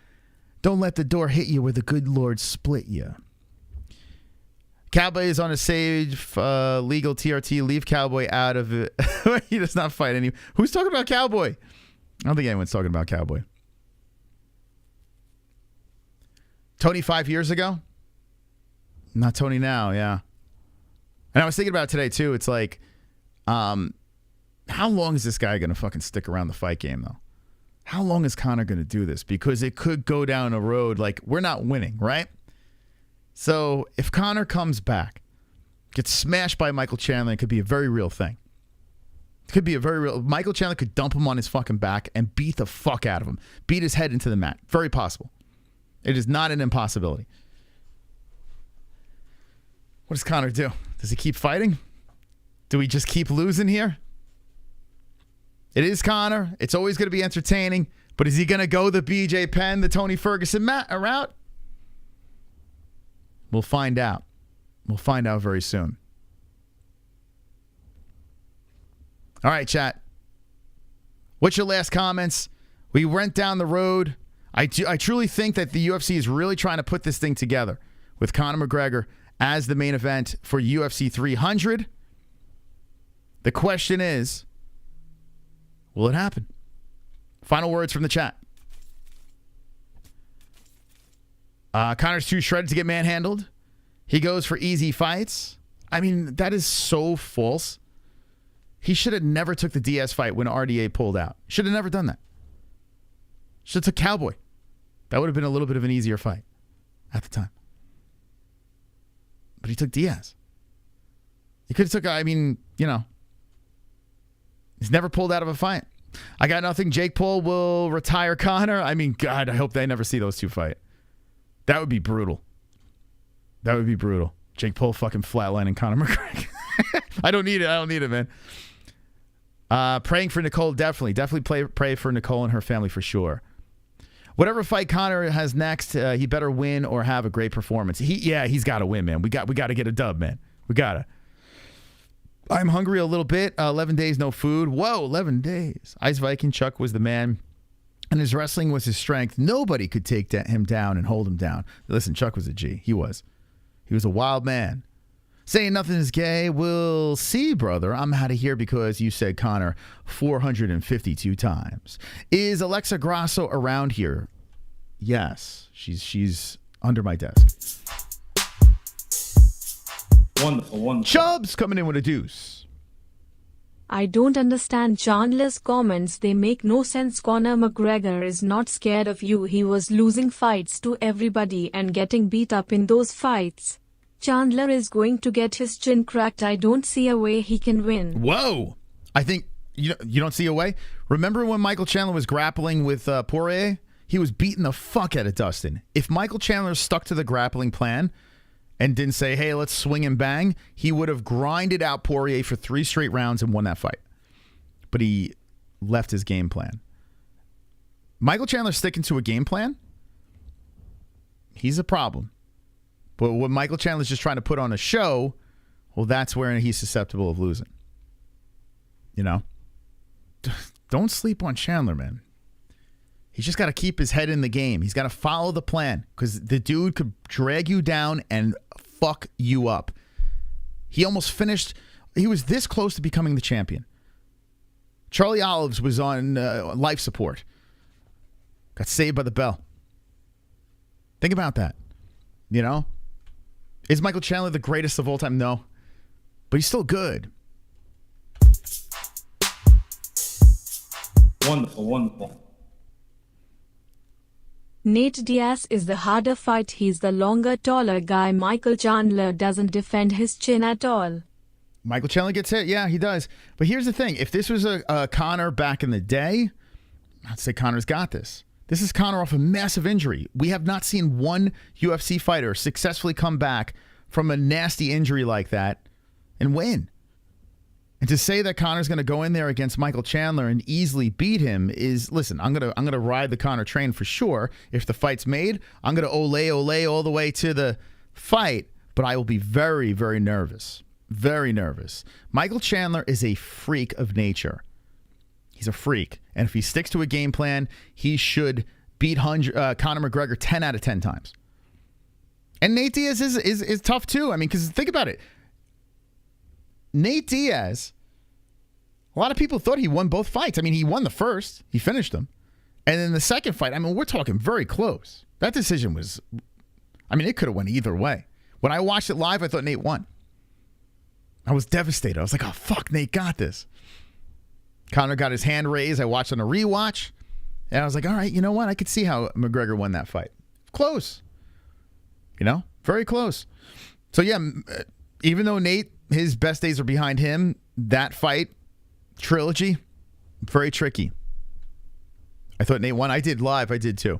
Don't let the door hit you where the good Lord split you. Cowboy is on a save legal TRT. Leave Cowboy out of it. He does not fight any. Who's talking about Cowboy? I don't think anyone's talking about Cowboy. Tony 5 years ago? Not Tony now, yeah. And I was thinking about it today, too. It's like, how long is this guy going to fucking stick around the fight game, though? How long is Conor going to do this? Because it could go down a road like we're not winning, right? So if Conor comes back, gets smashed by Michael Chandler, it could be a very real thing. It could be a very real. Michael Chandler could dump him on his fucking back and beat the fuck out of him. Beat his head into the mat. Very possible. It is not an impossibility. What does Conor do? Does he keep fighting? Do we just keep losing here? It is Conor. It's always going to be entertaining. But is he going to go the BJ Penn, the Tony Ferguson route? We'll find out. We'll find out very soon. All right, chat. What's your last comments? We went down the road. I truly think that the UFC is really trying to put this thing together with Conor McGregor as the main event for UFC 300. The question is, will it happen? Final words from the chat. Conor's too shredded to get manhandled. He goes for easy fights. I mean, that is so false. He should have never took the Diaz fight when RDA pulled out. Should have never done that. Should have took Cowboy. That would have been a little bit of an easier fight at the time. But he took Diaz. He could have took, I mean, you know, he's never pulled out of a fight. I got nothing. Jake Paul will retire Conor. I mean, God, I hope they never see those two fight. That would be brutal. That would be brutal. Jake Paul fucking flatlining Conor McGregor. I don't need it, man. Praying for Nicole, definitely pray for Nicole and her family for sure. Whatever fight Conor has next, he better win or have a great performance. He's got to win, man. We got to get a dub, man. We gotta. I'm hungry a little bit. 11 days no food. Whoa, 11 days. Ice Viking Chuck was the man, and his wrestling was his strength. Nobody could take him down and hold him down. Listen, Chuck was a G. He was a wild man. Saying nothing is gay. We'll see, brother. I'm out of here because you said Conor 452 times. Is Alexa Grasso around here? Yes. She's under my desk. Wonderful. Chubbs coming in with a deuce. I don't understand Chandler's comments. They make no sense. Conor McGregor is not scared of you. He was losing fights to everybody and getting beat up in those fights. Chandler is going to get his chin cracked. I don't see a way he can win. Whoa. I think you don't see a way? Remember when Michael Chandler was grappling with Poirier? He was beating the fuck out of Dustin. If Michael Chandler stuck to the grappling plan and didn't say, hey, let's swing and bang, he would have grinded out Poirier for 3 straight rounds and won that fight. But he left his game plan. Michael Chandler sticking to a game plan, he's a problem. But when Michael Chandler's just trying to put on a show, well, that's where he's susceptible of losing. You know? Don't sleep on Chandler, man. He's just got to keep his head in the game. He's got to follow the plan because the dude could drag you down and fuck you up. He almost finished. He was this close to becoming the champion. Charlie Olives was on life support. Got saved by the bell. Think about that. You know? Is Michael Chandler the greatest of all time? No. But he's still good. Wonderful. Nate Diaz is the harder fight. He's the longer, taller guy. Michael Chandler doesn't defend his chin at all. Michael Chandler gets hit? Yeah, he does. But here's the thing. If this was a Conor back in the day, I'd say Conor's got this. This is Conor off a massive injury. We have not seen one UFC fighter successfully come back from a nasty injury like that and win. And to say that Conor's going to go in there against Michael Chandler and easily beat him is, listen, I'm going to ride the Conor train for sure. If the fight's made, I'm going to ole all the way to the fight, but I will be very, very nervous. Very nervous. Michael Chandler is a freak of nature. He's a freak. And if he sticks to a game plan, he should beat Conor McGregor 10 out of 10 times. And Nate Diaz is tough too. I mean, because think about it. Nate Diaz, a lot of people thought he won both fights. I mean, he won the first. He finished them. And then the second fight, I mean, we're talking very close. That decision was, I mean, it could have went either way. When I watched it live, I thought Nate won. I was devastated. I was like, oh, fuck, Nate got this. Conor got his hand raised. I watched on a rewatch. And I was like, all right, you know what? I could see how McGregor won that fight. Close. You know? Very close. So, yeah, even though Nate, his best days are behind him, that fight, trilogy, very tricky. I thought Nate won. I did live. I did too.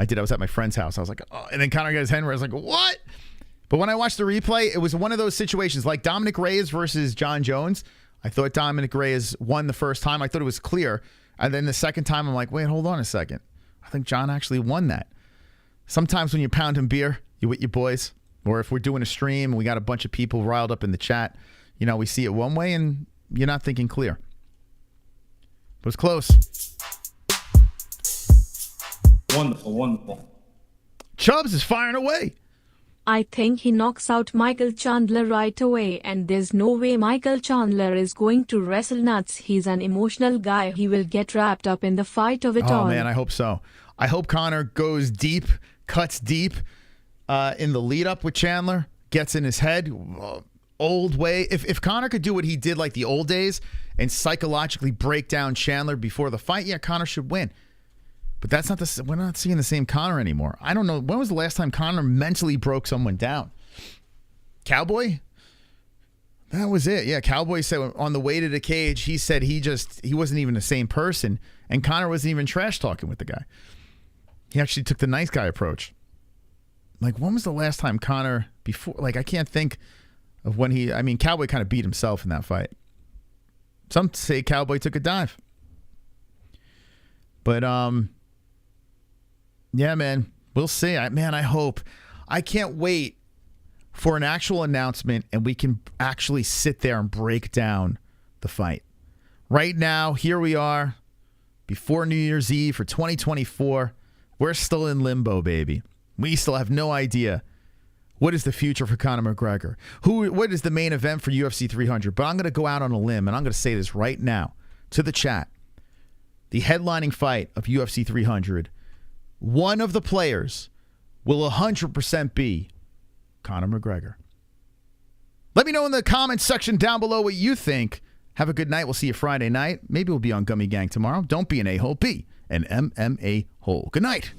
I was at my friend's house. I was like, oh. And then Conor got his hand raised. I was like, what? But when I watched the replay, it was one of those situations like Dominic Reyes versus John Jones. I thought Dominic Reyes won the first time. I thought it was clear. And then the second time, I'm like, wait, hold on a second. I think John actually won that. Sometimes when you're pounding beer, you're with your boys, or if we're doing a stream and we got a bunch of people riled up in the chat, you know, we see it one way and you're not thinking clear. It was close. Wonderful, wonderful. Chubbs is firing away. I think he knocks out Michael Chandler right away, and there's no way Michael Chandler is going to wrestle nuts. He's an emotional guy. He will get wrapped up in the fight of it all. Oh, man, I hope so. I hope Conor goes deep, cuts deep in the lead-up with Chandler, gets in his head, old way. If Conor could do what he did like the old days and psychologically break down Chandler before the fight, yeah, Conor should win. But that's not we're not seeing the same Conor anymore. I don't know. When was the last time Conor mentally broke someone down? Cowboy? That was it. Yeah, Cowboy said on the way to the cage, he said he wasn't even the same person, and Conor wasn't even trash talking with the guy. He actually took the nice guy approach. Like, when was the last time Conor before? Like, I can't think of when Cowboy kind of beat himself in that fight. Some say Cowboy took a dive. But, yeah, man, we'll see. I hope. I can't wait for an actual announcement and we can actually sit there and break down the fight. Right now, here we are before New Year's Eve for 2024. We're still in limbo, baby. We still have no idea what is the future for Conor McGregor. What is the main event for UFC 300? But I'm going to go out on a limb and I'm going to say this right now to the chat. The headlining fight of UFC 300, one of the players will 100% be Conor McGregor. Let me know in the comments section down below what you think. Have a good night. We'll see you Friday night. Maybe we'll be on Gummy Gang tomorrow. Don't be an a-hole. Be an MMA hole. Good night.